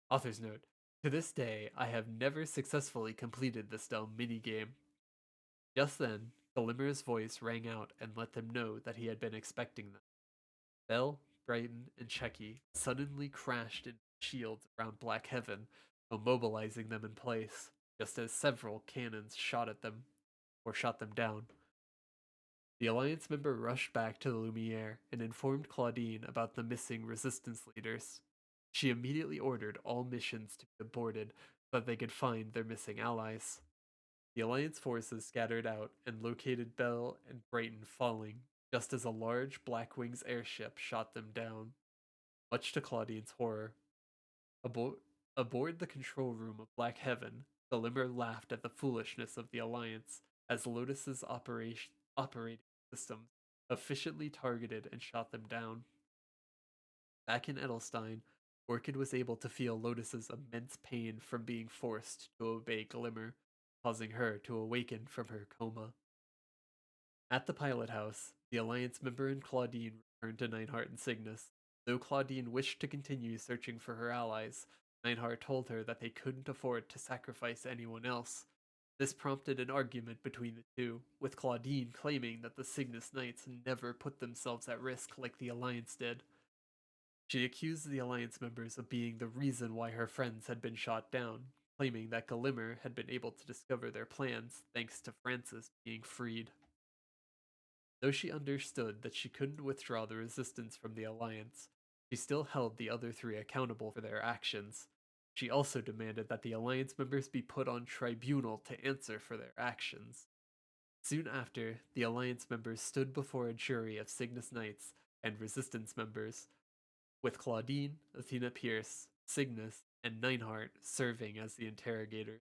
Speaker 1: Author's note: to this day, I have never successfully completed this dumb minigame. Just then, Gelimer's voice rang out and let them know that he had been expecting them. Bell, Brighton, and Checky suddenly crashed into shields around Black Heaven, immobilizing them in place, just as several cannons shot them down. The Alliance member rushed back to the Lumiere and informed Claudine about the missing resistance leaders. She immediately ordered all missions to be aborted so that they could find their missing allies. The Alliance forces scattered out and located Bell and Brighton falling, just as a large Blackwings airship shot them down. Much to Claudine's horror. Abo- Aboard the control room of Black Heaven, Gelimer laughed at the foolishness of the Alliance as Lotus's operating systems efficiently targeted and shot them down. Back in Edelstein, Orchid was able to feel Lotus's immense pain from being forced to obey Glimmer, causing her to awaken from her coma. At the pilot house, the Alliance member and Claudine returned to Nineheart and Cygnus. Though Claudine wished to continue searching for her allies, Nineheart told her that they couldn't afford to sacrifice anyone else. This prompted an argument between the two, with Claudine claiming that the Cygnus Knights never put themselves at risk like the Alliance did. She accused the Alliance members of being the reason why her friends had been shot down, claiming that Gelimer had been able to discover their plans thanks to Francis being freed. Though she understood that she couldn't withdraw the resistance from the Alliance, she still held the other three accountable for their actions. She also demanded that the Alliance members be put on tribunal to answer for their actions. Soon after, the Alliance members stood before a jury of Cygnus Knights and Resistance members, with Claudine, Athena Pierce, Cygnus, and Nineheart serving as the interrogators.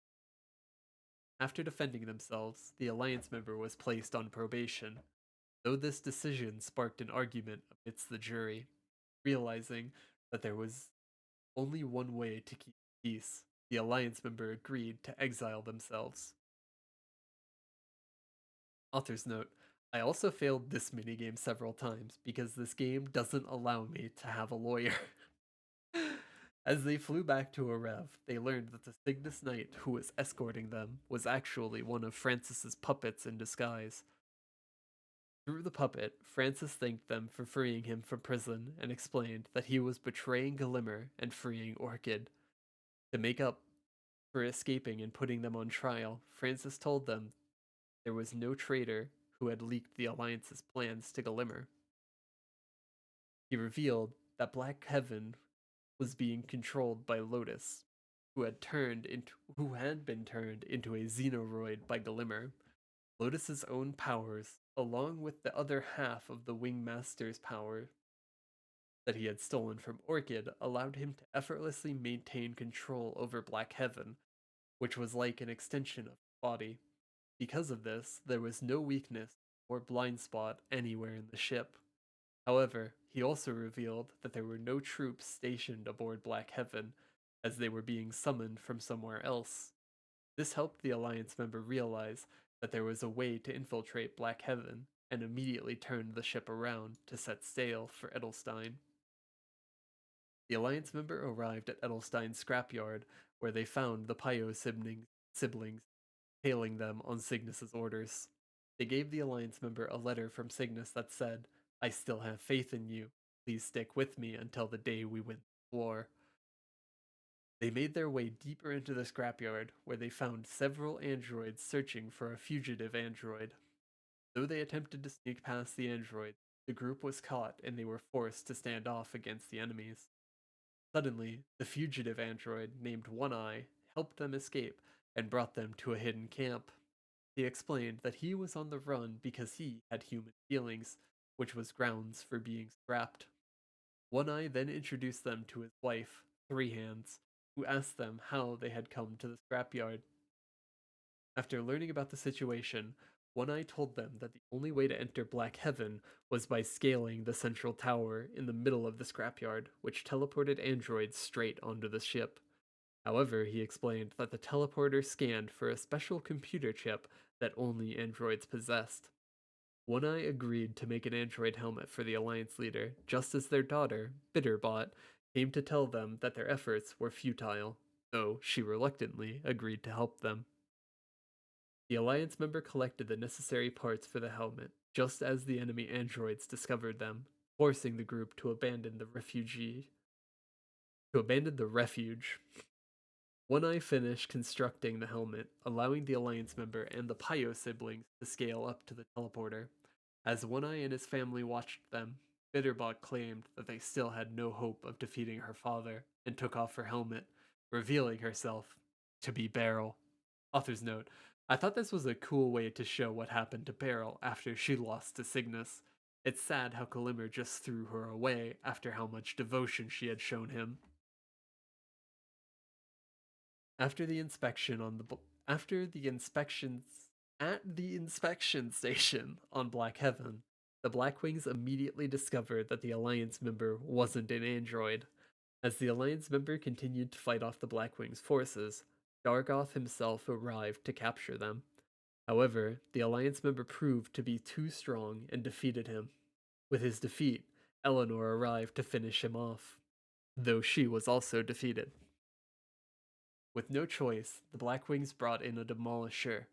Speaker 1: After defending themselves, the Alliance member was placed on probation, though this decision sparked an argument amidst the jury. Realizing that there was only one way to keep peace, the Alliance member agreed to exile themselves. Author's note: I also failed this minigame several times because this game doesn't allow me to have a lawyer. As they flew back to Arev, they learned that the Cygnus Knight who was escorting them was actually one of Francis's puppets in disguise. Through the puppet, Francis thanked them for freeing him from prison and explained that he was betraying Gelimer and freeing Orchid. To make up for escaping and putting them on trial, Francis told them there was no traitor who had leaked the Alliance's plans to Gelimer. He revealed that Black Heaven was being controlled by Lotus, who had been turned into a xenoroid by Gelimer. Lotus's own powers, along with the other half of the Wing Master's power that he had stolen from Orchid, allowed him to effortlessly maintain control over Black Heaven, which was like an extension of his body. Because of this, there was no weakness or blind spot anywhere in the ship. However, he also revealed that there were no troops stationed aboard Black Heaven, as they were being summoned from somewhere else. This helped the Alliance member realize that there was a way to infiltrate Black Heaven, and immediately turned the ship around to set sail for Edelstein. The Alliance member arrived at Edelstein's scrapyard, where they found the Pyo siblings hailing them on Cygnus's orders. They gave the Alliance member a letter from Cygnus that said, I still have faith in you. Please stick with me until the day we win the war. They made their way deeper into the scrapyard, where they found several androids searching for a fugitive android. Though they attempted to sneak past the androids, the group was caught and they were forced to stand off against the enemies. Suddenly, the fugitive android named One Eye helped them escape and brought them to a hidden camp. He explained that he was on the run because he had human feelings, which was grounds for being scrapped. One Eye then introduced them to his wife, Three Hands, who asked them how they had come to the scrapyard. After learning about the situation, One Eye told them that the only way to enter Black Heaven was by scaling the central tower in the middle of the scrapyard, which teleported androids straight onto the ship. However, he explained that the teleporter scanned for a special computer chip that only androids possessed. One Eye agreed to make an android helmet for the Alliance leader, just as their daughter, Bitterbot, came to tell them that their efforts were futile, though she reluctantly agreed to help them. The Alliance member collected the necessary parts for the helmet, just as the enemy androids discovered them, forcing the group to abandon the refuge. One Eye finished constructing the helmet, allowing the Alliance member and the Pyo siblings to scale up to the teleporter. As One Eye and his family watched them, Bitterbot claimed that they still had no hope of defeating her father and took off her helmet, revealing herself to be Beryl. Author's note: I thought this was a cool way to show what happened to Beryl after she lost to Cygnus. It's sad how Gelimer just threw her away after how much devotion she had shown him. After the inspection on the after the inspections at the inspection station on Black Heaven, the Blackwings immediately discovered that the Alliance member wasn't an android. As the Alliance member continued to fight off the Blackwings' forces, Dargoth himself arrived to capture them. However, the Alliance member proved to be too strong and defeated him. With his defeat, Eleanor arrived to finish him off, though she was also defeated. With no choice, the Blackwings brought in a demolisher,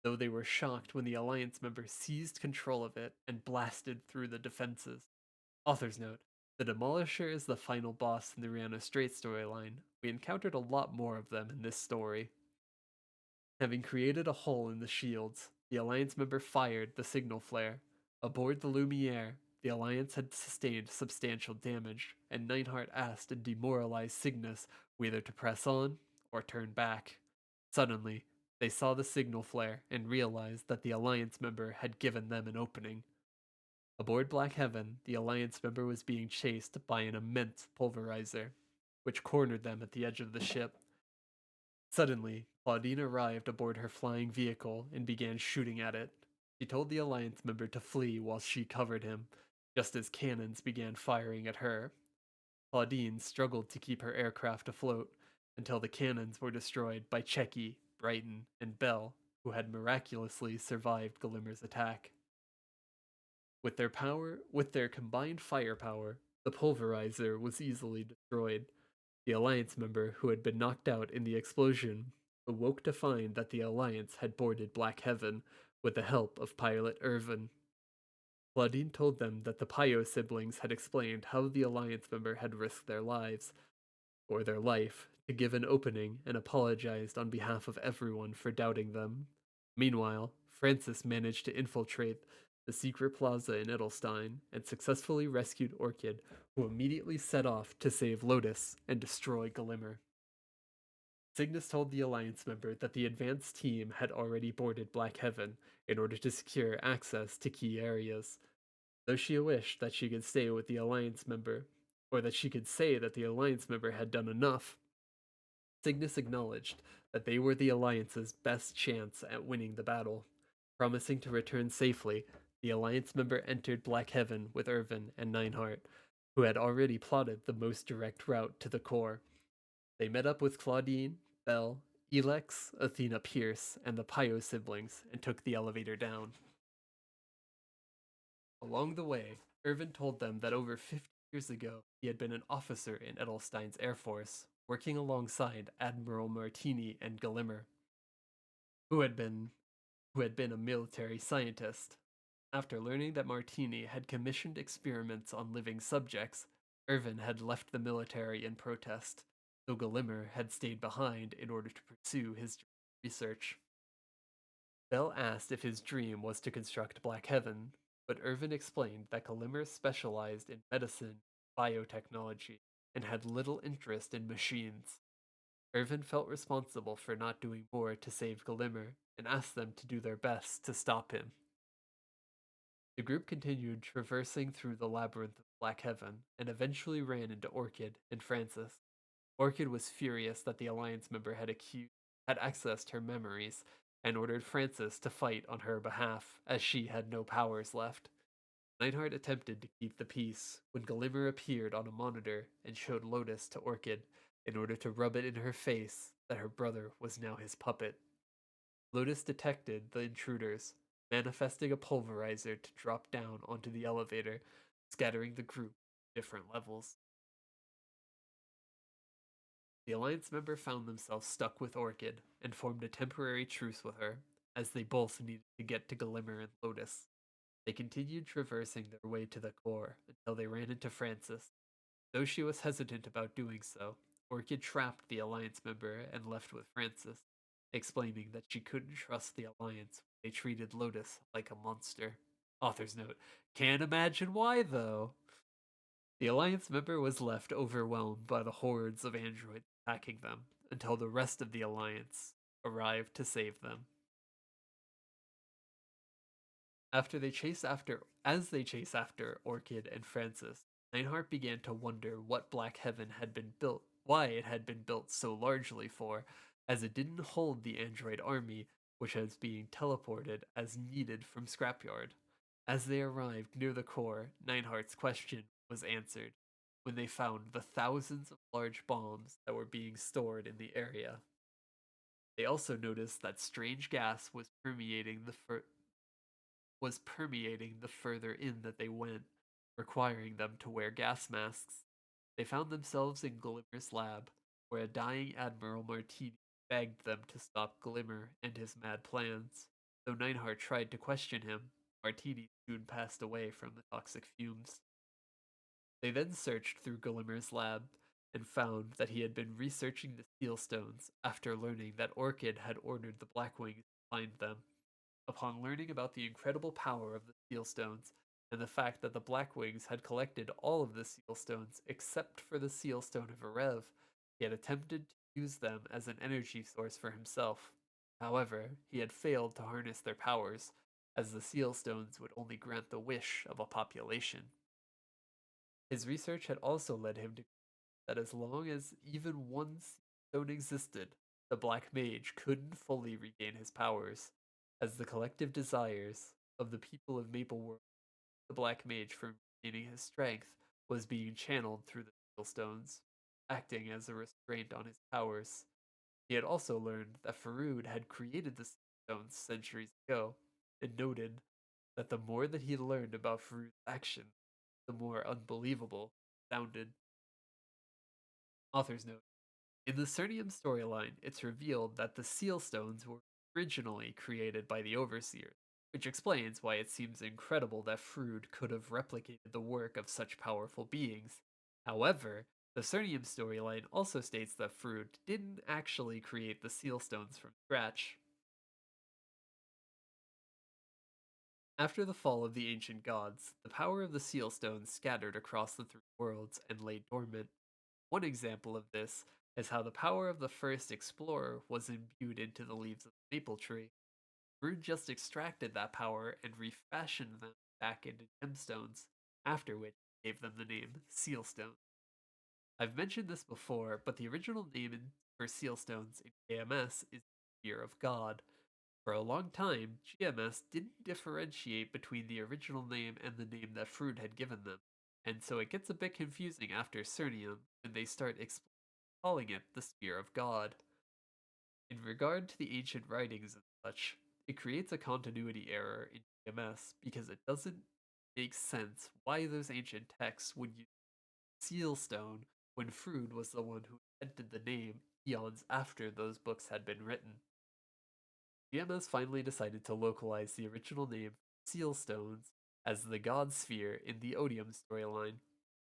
Speaker 1: though they were shocked when the Alliance member seized control of it and blasted through the defenses. Author's note: the demolisher is the final boss in the Rihanna Strait storyline. We encountered a lot more of them in this story. Having created a hole in the shields, the Alliance member fired the signal flare. Aboard the Lumiere, the Alliance had sustained substantial damage, and Nightheart asked a demoralized Cygnus whether to press on or turn back. Suddenly, they saw the signal flare and realized that the Alliance member had given them an opening. Aboard Black Heaven, the Alliance member was being chased by an immense pulverizer, which cornered them at the edge of the ship. Suddenly, Claudine arrived aboard her flying vehicle and began shooting at it. She told the Alliance member to flee while she covered him, just as cannons began firing at her. Claudine struggled to keep her aircraft afloat until the cannons were destroyed by Checky, Brighton, and Bell, who had miraculously survived Gelimer's attack. With their combined firepower, the pulverizer was easily destroyed. The Alliance member who had been knocked out in the explosion awoke to find that the Alliance had boarded Black Heaven with the help of pilot Irvin. Claudine told them that the Pyo siblings had explained how the Alliance member had risked their lives, or their life, to give an opening and apologized on behalf of everyone for doubting them. Meanwhile, Francis managed to infiltrate the secret plaza in Edelstein and successfully rescued Orchid, who immediately set off to save Lotus and destroy Gelimer. Cygnus told the Alliance member that the advance team had already boarded Black Heaven in order to secure access to key areas. Though she wished that she could stay with the Alliance member, or that she could say that the Alliance member had done enough, Cygnus acknowledged that they were the Alliance's best chance at winning the battle. Promising to return safely, the Alliance member entered Black Heaven with Irvin and Nineheart, who had already plotted the most direct route to the core. They met up with Claudine, Belle, Elex, Athena Pierce, and the Pyo siblings and took the elevator down. Along the way, Irvin told them that over 50 years ago he had been an officer in Edelstein's Air Force, working alongside Admiral Martini and Gelimer, who had been a military scientist. After learning that Martini had commissioned experiments on living subjects, Irvin had left the military in protest, though Gelimer had stayed behind in order to pursue his research. Bell asked if his dream was to construct Black Heaven, but Irvin explained that Gelimer specialized in medicine, biotechnology, and had little interest in machines. Irvin felt responsible for not doing more to save Gelimer and asked them to do their best to stop him. The group continued traversing through the labyrinth of Black Heaven and eventually ran into Orchid and Francis. Orchid was furious that the Alliance member had accessed her memories and ordered Francis to fight on her behalf, as she had no powers left. Nightheart attempted to keep the peace when Gelimer appeared on a monitor and showed Lotus to Orchid in order to rub it in her face that her brother was now his puppet. Lotus detected the intruders, manifesting a pulverizer to drop down onto the elevator, scattering the group to different levels. The Alliance member found themselves stuck with Orchid and formed a temporary truce with her, as they both needed to get to Gelimer and Lotus. They continued traversing their way to the core until they ran into Francis. Though she was hesitant about doing so, Orchid trapped the Alliance member and left with Francis, explaining that she couldn't trust the Alliance when they treated Lotus like a monster. Author's note: can't imagine why, though. The Alliance member was left overwhelmed by the hordes of androids attacking them until the rest of the Alliance arrived to save them. As they chase after Orchid and Francis, Nineheart began to wonder what Black Heaven had been built, why it had been built so largely for, as it didn't hold the android army, which was being teleported as needed from Scrapyard. As they arrived near the core, Nineheart's question was answered when they found the thousands of large bombs that were being stored in the area. They also noticed that strange gas was permeating the further in that they went, requiring them to wear gas masks. They found themselves in Gelimer's lab, where a dying Admiral Martini begged them to stop Gelimer and his mad plans. Though Nineheart tried to question him, Martini soon passed away from the toxic fumes. They then searched through Gullimer's lab and found that he had been researching the seal stones after learning that Orchid had ordered the Blackwings to find them. Upon learning about the incredible power of the seal stones and the fact that the Blackwings had collected all of the seal stones except for the seal stone of Erev, he had attempted to use them as an energy source for himself. However, he had failed to harness their powers, as the seal stones would only grant the wish of a population. His research had also led him to that as long as even one stone existed, the Black Mage couldn't fully regain his powers, as the collective desires of the people of Maple World, the Black Mage from regaining his strength was being channeled through the Seal Stones, acting as a restraint on his powers. He had also learned that Faroud had created the Seal Stones centuries ago, and noted that the more that he learned about Faroud's action, the more unbelievable it sounded. Author's note. In the Cernium storyline, it's revealed that the Seal Stones were originally created by the Overseers, which explains why it seems incredible that Frood could have replicated the work of such powerful beings. However, the Cernium storyline also states that Frood didn't actually create the Seal Stones from scratch. After the fall of the ancient gods, the power of the Seal Stones scattered across the three worlds and lay dormant. One example of this is how the power of the first explorer was imbued into the leaves of the maple tree. Brood just extracted that power and refashioned them back into gemstones, after which he gave them the name Sealstone. I've mentioned this before, but the original name for Sealstones in KMS is Fear of God. For a long time, GMS didn't differentiate between the original name and the name that Frood had given them, and so it gets a bit confusing after Cernium when they start calling it the Spear of God. In regard to the ancient writings and such, it creates a continuity error in GMS because it doesn't make sense why those ancient texts would use Sealstone when Frood was the one who invented the name eons after those books had been written. GMS finally decided to localize the original name Sealstones as the God Sphere in the Odium storyline.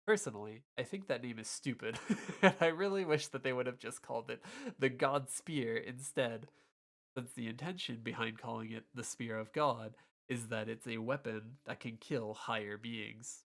Speaker 1: Personally, I think that name is stupid, and I really wish that they would have just called it the God Spear instead, since the intention behind calling it the Spear of God is that it's a weapon that can kill higher beings.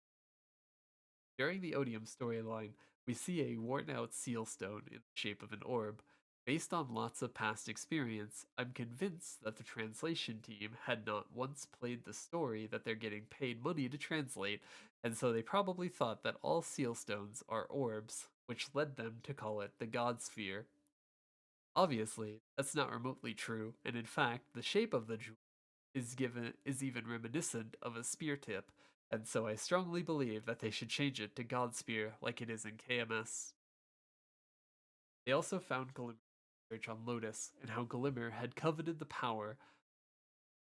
Speaker 1: During the Odium storyline, we see a worn out seal stone in the shape of an orb. Based on lots of past experience, I'm convinced that the translation team had not once played the story that they're getting paid money to translate, and so they probably thought that all seal stones are orbs, which led them to call it the God Sphere. Obviously, that's not remotely true, and in fact, the shape of the jewel is even reminiscent of a spear tip, and so I strongly believe that they should change it to Godspear like it is in KMS. They also found Gelimer's research on Lotus and how Gelimer had coveted the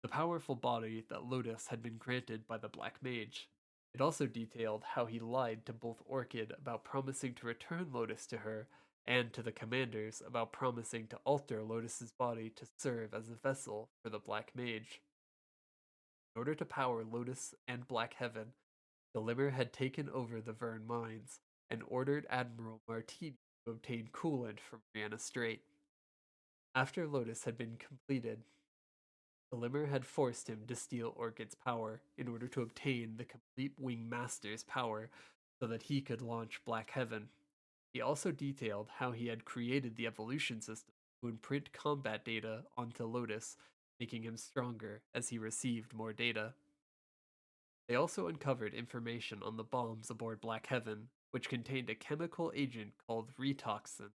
Speaker 1: powerful body that Lotus had been granted by the Black Mage. It also detailed how he lied to both Orchid about promising to return Lotus to her and to the commanders about promising to alter Lotus's body to serve as a vessel for the Black Mage. In order to power Lotus and Black Heaven, Gelimer had taken over the Verne mines and ordered Admiral Martini to obtain coolant from Brianna Strait. After Lotus had been completed, Gelimer had forced him to steal Orchid's power in order to obtain the complete Wing Master's power so that he could launch Black Heaven. He also detailed how he had created the evolution system to imprint combat data onto Lotus, making him stronger as he received more data. They also uncovered information on the bombs aboard Black Heaven, which contained a chemical agent called retoxin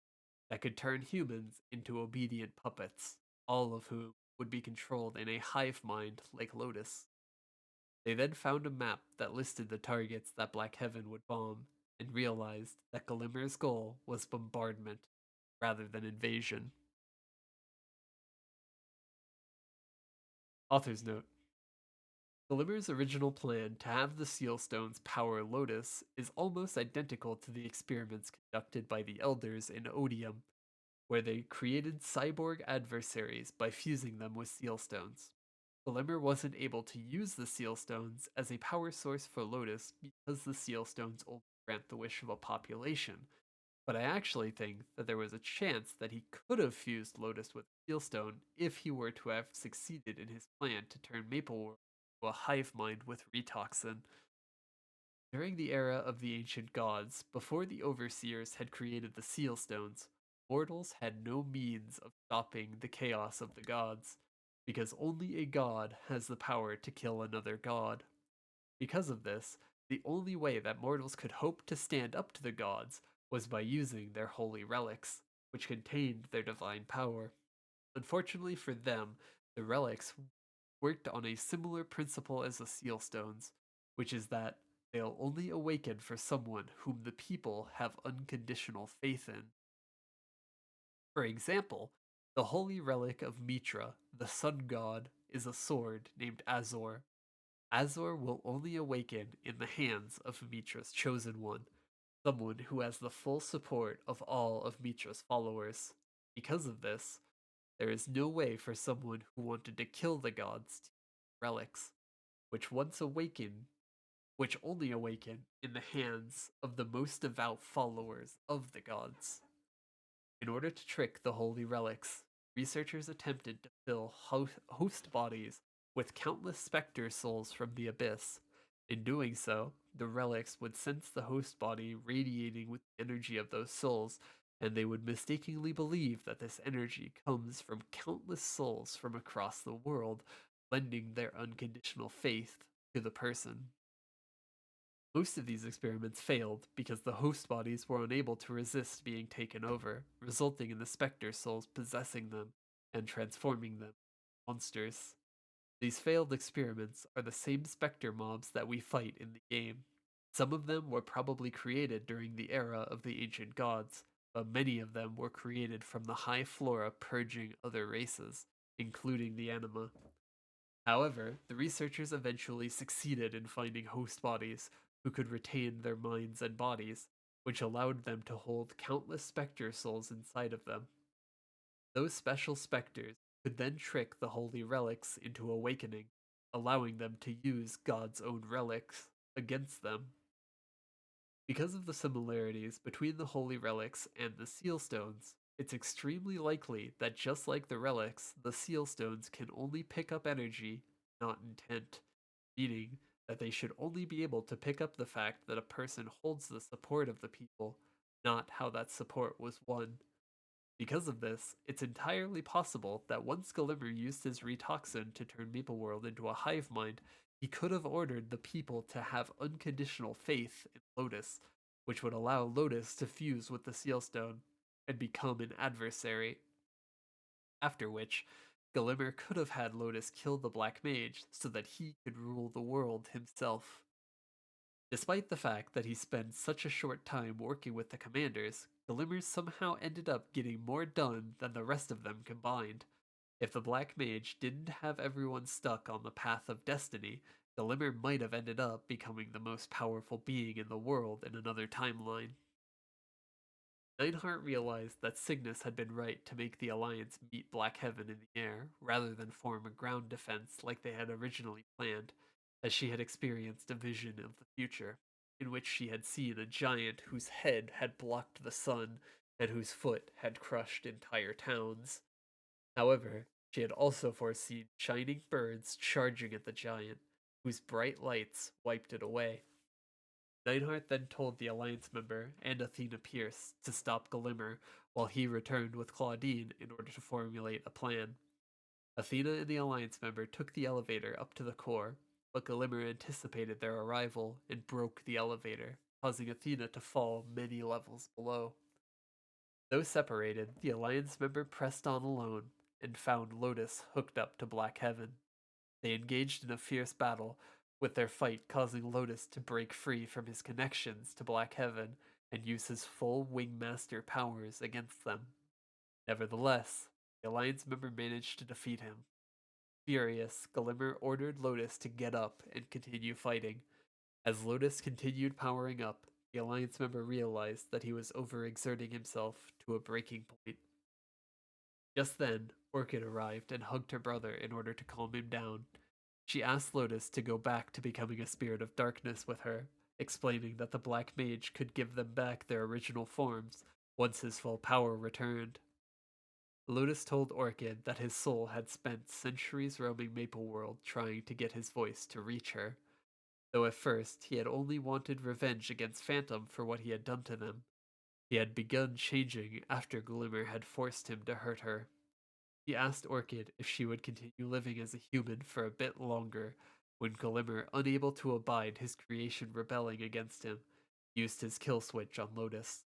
Speaker 1: that could turn humans into obedient puppets, all of whom would be controlled in a hive mind like Lotus. They then found a map that listed the targets that Black Heaven would bomb, and realized that Gelimer's goal was bombardment rather than invasion. Author's note: Gelimer's original plan to have the Seal Stones power Lotus is almost identical to the experiments conducted by the Elders in Odium, where they created cyborg adversaries by fusing them with Seal Stones. Gelimer wasn't able to use the Seal Stones as a power source for Lotus because the Seal Stones only grant the wish of a population, but I actually think that there was a chance that he could have fused Lotus with Sealstone if he were to have succeeded in his plan to turn Mapleworld into a hive mind with Retoxin. During the era of the ancient gods, before the Overseers had created the Sealstones, mortals had no means of stopping the chaos of the gods, because only a god has the power to kill another god. Because of this, the only way that mortals could hope to stand up to the gods was by using their holy relics, which contained their divine power. Unfortunately for them, the relics worked on a similar principle as the seal stones, which is that they'll only awaken for someone whom the people have unconditional faith in. For example, the holy relic of Mitra, the sun god, is a sword named Azor. Azor will only awaken in the hands of Mitra's chosen one, someone who has the full support of all of Mitra's followers. Because of this, there is no way for someone who wanted to kill the gods to use relics, which once awaken, which only awaken in the hands of the most devout followers of the gods. In order to trick the holy relics, researchers attempted to fill host bodies with countless specter souls from the abyss. In doing so, the relics would sense the host body radiating with the energy of those souls, and they would mistakenly believe that this energy comes from countless souls from across the world, lending their unconditional faith to the person. Most of these experiments failed because the host bodies were unable to resist being taken over, resulting in the specter souls possessing them and transforming them into monsters. These failed experiments are the same specter mobs that we fight in the game. Some of them were probably created during the era of the ancient gods, but many of them were created from the high flora purging other races, including the anima. However, the researchers eventually succeeded in finding host bodies who could retain their minds and bodies, which allowed them to hold countless specter souls inside of them. Those special specters could then trick the holy relics into awakening, allowing them to use God's own relics against them. Because of the similarities between the holy relics and the seal stones, it's extremely likely that just like the relics, the seal stones can only pick up energy, not intent, meaning that they should only be able to pick up the fact that a person holds the support of the people, not how that support was won. Because of this, it's entirely possible that once Gelimer used his retoxin to turn Mapleworld into a hive mind, he could have ordered the people to have unconditional faith in Lotus, which would allow Lotus to fuse with the Sealstone and become an adversary. After which, Gelimer could have had Lotus kill the Black Mage so that he could rule the world himself. Despite the fact that he spent such a short time working with the commanders, Gelimer somehow ended up getting more done than the rest of them combined. If the Black Mage didn't have everyone stuck on the path of destiny, Gelimer might have ended up becoming the most powerful being in the world in another timeline. Nineheart realized that Cygnus had been right to make the Alliance meet Black Heaven in the air, rather than form a ground defense like they had originally planned, as she had experienced a vision of the future, in which she had seen a giant whose head had blocked the sun and whose foot had crushed entire towns. However, she had also foreseen shining birds charging at the giant, whose bright lights wiped it away. Neidhart then told the Alliance member and Athena Pierce to stop Gelimer while he returned with Claudine in order to formulate a plan. Athena and the Alliance member took the elevator up to the core, but Gelimer anticipated their arrival and broke the elevator, causing Athena to fall many levels below. Though separated, the Alliance member pressed on alone and found Lotus hooked up to Black Heaven. They engaged in a fierce battle, with their fight causing Lotus to break free from his connections to Black Heaven and use his full Wingmaster powers against them. Nevertheless, the Alliance member managed to defeat him. Furious, Gelimer ordered Lotus to get up and continue fighting. As Lotus continued powering up, the Alliance member realized that he was overexerting himself to a breaking point. Just then, Orchid arrived and hugged her brother in order to calm him down. She asked Lotus to go back to becoming a spirit of darkness with her, explaining that the Black Mage could give them back their original forms once his full power returned. Lotus told Orchid that his soul had spent centuries roaming Maple World trying to get his voice to reach her, though at first he had only wanted revenge against Phantom for what he had done to them. He had begun changing after Glimmer had forced him to hurt her. He asked Orchid if she would continue living as a human for a bit longer, when Glimmer, unable to abide his creation rebelling against him, used his kill switch on Lotus.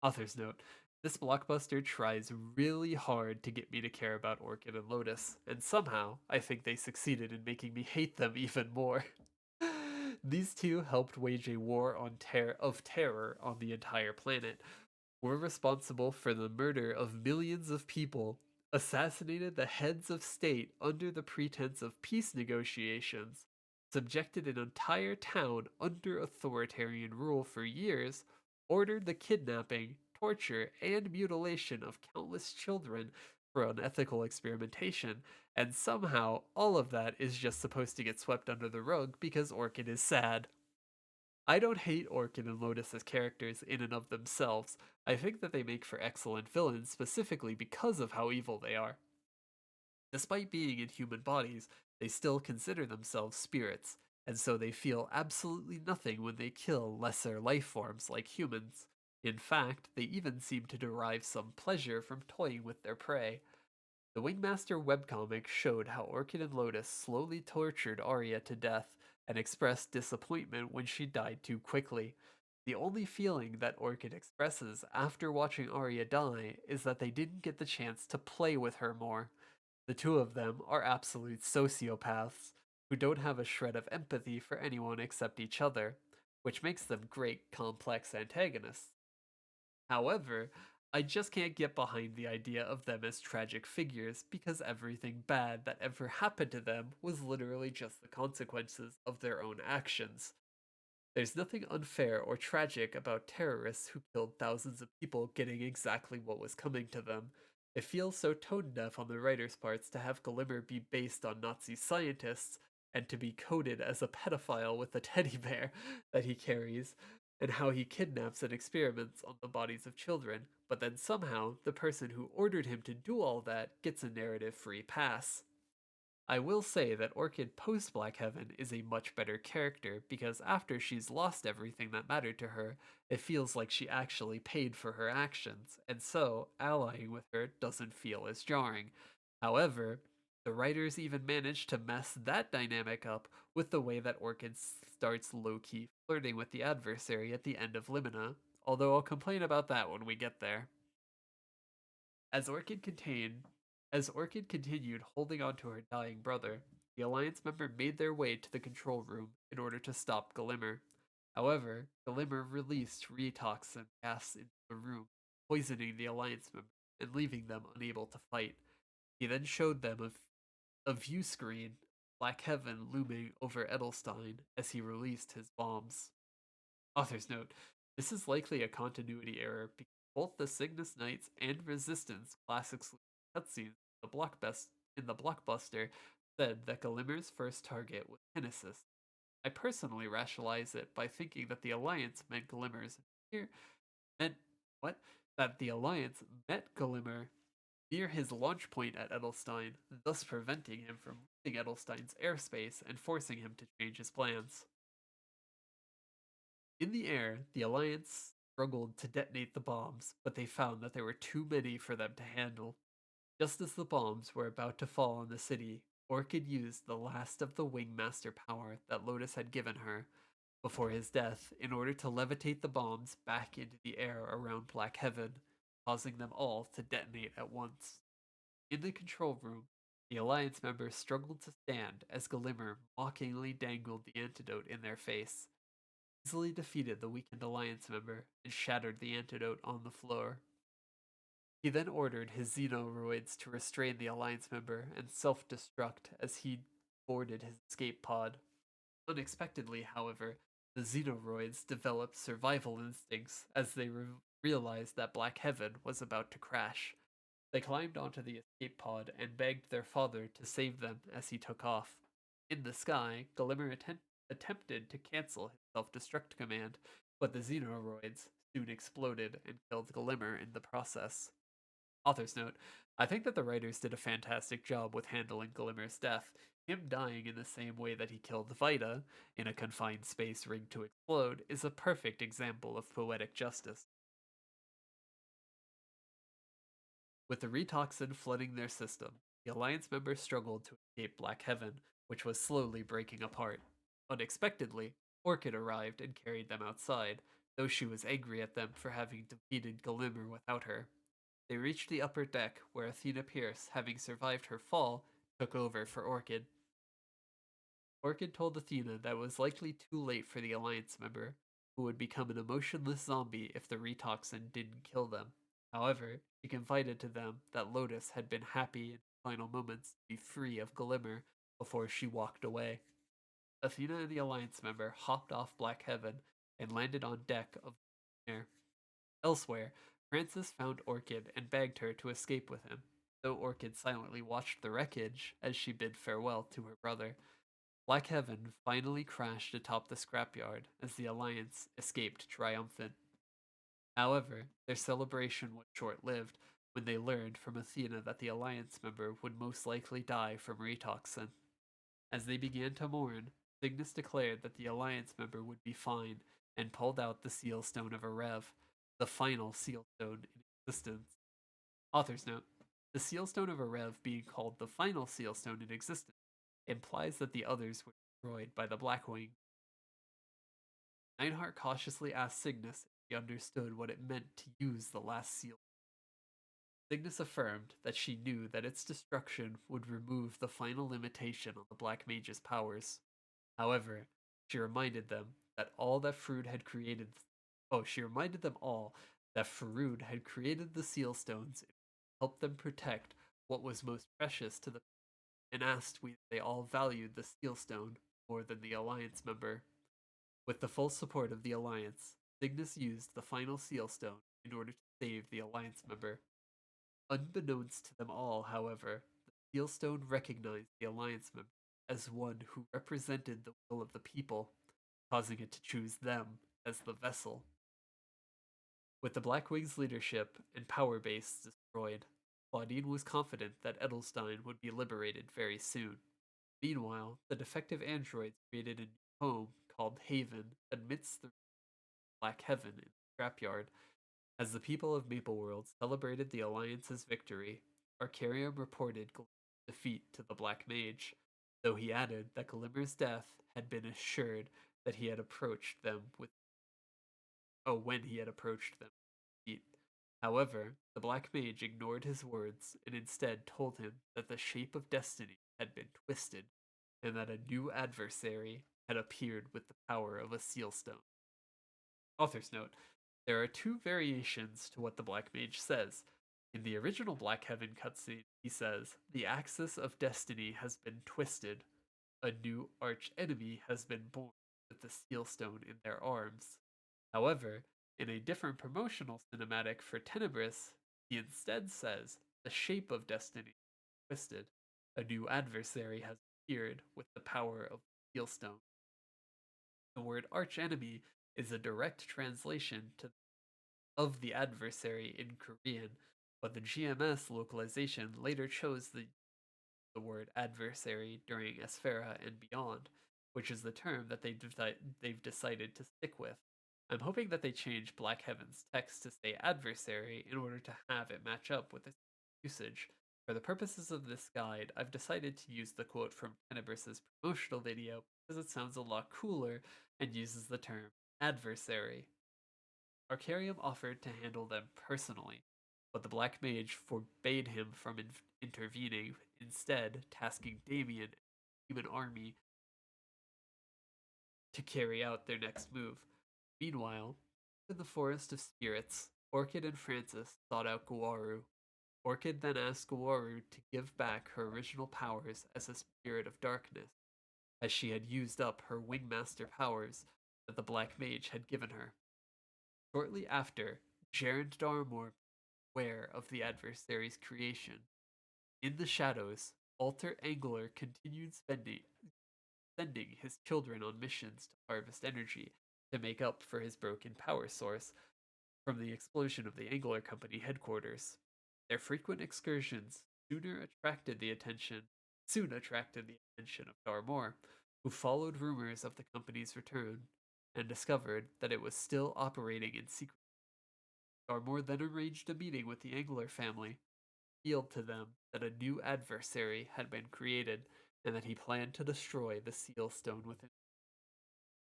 Speaker 1: Author's note: this blockbuster tries really hard to get me to care about Orchid and Lotus, and somehow I think they succeeded in making me hate them even more. These two helped wage a war of terror on the entire planet, were responsible for the murder of millions of people, assassinated the heads of state under the pretense of peace negotiations, subjected an entire town under authoritarian rule for years, ordered the kidnapping, torture, and mutilation of countless children for unethical experimentation, and somehow all of that is just supposed to get swept under the rug because Orchid is sad. I don't hate Orchid and Lotus as characters in and of themselves. I think that they make for excellent villains specifically because of how evil they are. Despite being in human bodies, they still consider themselves spirits, and so they feel absolutely nothing when they kill lesser life forms like humans. In fact, they even seem to derive some pleasure from toying with their prey. The Wingmaster webcomic showed how Orchid and Lotus slowly tortured Arya to death and expressed disappointment when she died too quickly. The only feeling that Orchid expresses after watching Arya die is that they didn't get the chance to play with her more. The two of them are absolute sociopaths who don't have a shred of empathy for anyone except each other, which makes them great complex antagonists. However, I just can't get behind the idea of them as tragic figures because everything bad that ever happened to them was literally just the consequences of their own actions. There's nothing unfair or tragic about terrorists who killed thousands of people getting exactly what was coming to them. It feels so tone deaf on the writer's parts to have Glimmer be based on Nazi scientists and to be coded as a pedophile with a teddy bear that he carries, and how he kidnaps and experiments on the bodies of children, but then somehow the person who ordered him to do all that gets a narrative free pass. I will say that Orchid post Black Heaven is a much better character because after she's lost everything that mattered to her, it feels like she actually paid for her actions, and so allying with her doesn't feel as jarring. However, the writers even managed to mess that dynamic up with the way that Orchid starts low key flirting with the adversary at the end of Limina, although I'll complain about that when we get there. As Orchid contained, as Orchid continued holding on to her dying brother, the Alliance member made their way to the control room in order to stop Gelimer. However, Gelimer released retoxin gas into the room, poisoning the Alliance member and leaving them unable to fight. He then showed them a view screen, Black Heaven looming over Edelstein as he released his bombs. Author's note: this is likely a continuity error because both the Cygnus Knights and Resistance class exclusive cutscenes in the blockbuster said that Glimmer's first target was Kinesis. I personally rationalize it by thinking that the Alliance meant Glimmer's near meant what? That the Alliance met Glimmer near his launch point at Edelstein, thus preventing him from leaving Edelstein's airspace and forcing him to change his plans. In the air, the Alliance struggled to detonate the bombs, but they found that there were too many for them to handle. Just as the bombs were about to fall on the city, Orchid used the last of the Wingmaster power that Lotus had given her before his death in order to levitate the bombs back into the air around Black Heaven, causing them all to detonate at once. In the control room, the Alliance members struggled to stand as Gelimer mockingly dangled the antidote in their face, easily defeated the weakened Alliance member, and shattered the antidote on the floor. He then ordered his xenoroids to restrain the Alliance member and self destruct as he boarded his escape pod. Unexpectedly, however, the xenoroids developed survival instincts as they realized that Black Heaven was about to crash. They climbed onto the escape pod and begged their father to save them as he took off. In the sky, Gelimer attempted to cancel his self destruct command, but the xenoroids soon exploded and killed Gelimer in the process. Author's note: I think that the writers did a fantastic job with handling Glimmer's death. Him dying in the same way that he killed Vita, in a confined space rigged to explode, is a perfect example of poetic justice. With the retoxin flooding their system, the Alliance members struggled to escape Black Heaven, which was slowly breaking apart. Unexpectedly, Orchid arrived and carried them outside, though she was angry at them for having defeated Glimmer without her. They reached the upper deck, where Athena Pierce, having survived her fall, took over for Orchid. Orchid told Athena that it was likely too late for the Alliance member, who would become an emotionless zombie if the retoxin didn't kill them. However, she confided to them that Lotus had been happy in her final moments to be free of Glimmer before she walked away. Athena and the Alliance member hopped off Black Heaven and landed on deck of the air. Elsewhere, Francis found Orchid and begged her to escape with him, though Orchid silently watched the wreckage as she bid farewell to her brother. Black Heaven finally crashed atop the scrapyard as the Alliance escaped triumphant. However, their celebration was short lived when they learned from Athena that the Alliance member would most likely die from retoxin. As they began to mourn, Cygnus declared that the Alliance member would be fine and pulled out the Seal Stone of Arev, the final Seal Stone in existence. Author's note: the Seal Stone of Arev being called the final Seal Stone in existence implies that the others were destroyed by the Blackwing. Nightheart cautiously asked Cygnus if he understood what it meant to use the last seal. Cygnus affirmed that she knew that its destruction would remove the final limitation on the Black Mage's powers. However, she reminded them that all that Frood had created. She reminded them all that Farood had created the seal stones to help them protect what was most precious to them, and asked whether they all valued the seal stone more than the Alliance member. With the full support of the Alliance, Cygnus used the final seal stone in order to save the Alliance member. Unbeknownst to them all, however, the seal stone recognized the Alliance member as one who represented the will of the people, causing it to choose them as the vessel. With the Blackwing's leadership and power base destroyed, Claudine was confident that Edelstein would be liberated very soon. Meanwhile, the defective androids created a new home called Haven amidst the Black Heaven in the scrapyard. As the people of Mapleworld celebrated the Alliance's victory, Arcarium reported Glimmer's defeat to the Black Mage, though he added that Glimmer's death had been assured that he had approached them with when he had approached them with defeat. However, the Black Mage ignored his words and instead told him that the shape of destiny had been twisted and that a new adversary had appeared with the power of a seal stone. Author's note: there are two variations to what the Black Mage says. In the original Black Heaven cutscene, he says, the axis of destiny has been twisted. A new arch enemy has been born with the seal stone in their arms. However, in a different promotional cinematic for Tenebris, he instead says, the shape of destiny is twisted. A new adversary has appeared with the power of the seal stone. The word archenemy is a direct translation of the adversary in Korean, but the GMS localization later chose the word adversary during Esfera and beyond, which is the term that they've decided to stick with. I'm hoping that they change Black Heaven's text to say adversary in order to have it match up with its usage, For the purposes of this guide, I've decided to use the quote from Tenebris's promotional video because it sounds a lot cooler and uses the term adversary. Arcarium offered to handle them personally, but the Black Mage forbade him from intervening, instead tasking Damien and the human army to carry out their next move. Meanwhile, in the Forest of Spirits, Orchid and Francis sought out Guaru. Orchid then asked Guaru to give back her original powers as a spirit of darkness, as she had used up her Wingmaster powers that the Black Mage had given her. Shortly after, Gerard Darmore aware of the adversary's creation. In the shadows, Alter Angler continued sending his children on missions to harvest energy to make up for his broken power source from the explosion of the Angler Company headquarters. Their frequent excursions soon attracted the attention of Darmore, who followed rumors of the company's return and discovered that it was still operating in secret. Darmore then arranged a meeting with the Angler family, revealed to them that a new adversary had been created and that he planned to destroy the seal stone within.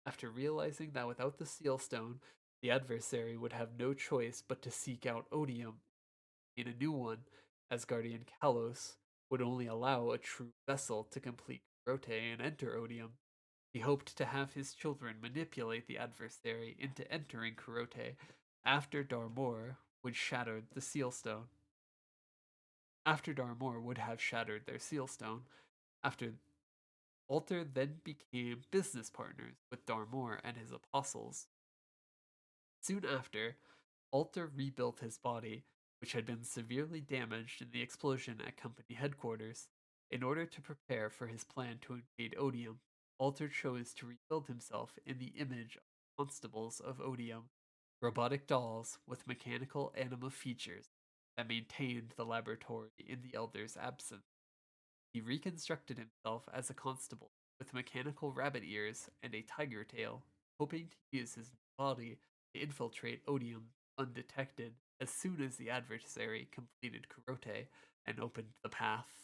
Speaker 1: After realizing that without the seal stone, the adversary would have no choice but to seek out odium in a new one, as Guardian Kalos would only allow a true vessel to complete Kurote and enter odium. He hoped to have his children manipulate the adversary into entering Kurote after Darmor would shatter the seal stone. After Darmor would have shattered their seal stone, after Alter then became business partners with Darmor and his apostles. Soon after, Alter rebuilt his body, which had been severely damaged in the explosion at company headquarters. In order to prepare for his plan to invade Odium, Alter chose to rebuild himself in the image of constables of Odium, robotic dolls with mechanical anima features that maintained the laboratory in the Elder's absence. He reconstructed himself as a constable with mechanical rabbit ears and a tiger tail, hoping to use his body to infiltrate Odium undetected as soon as the adversary completed Kurote and opened the path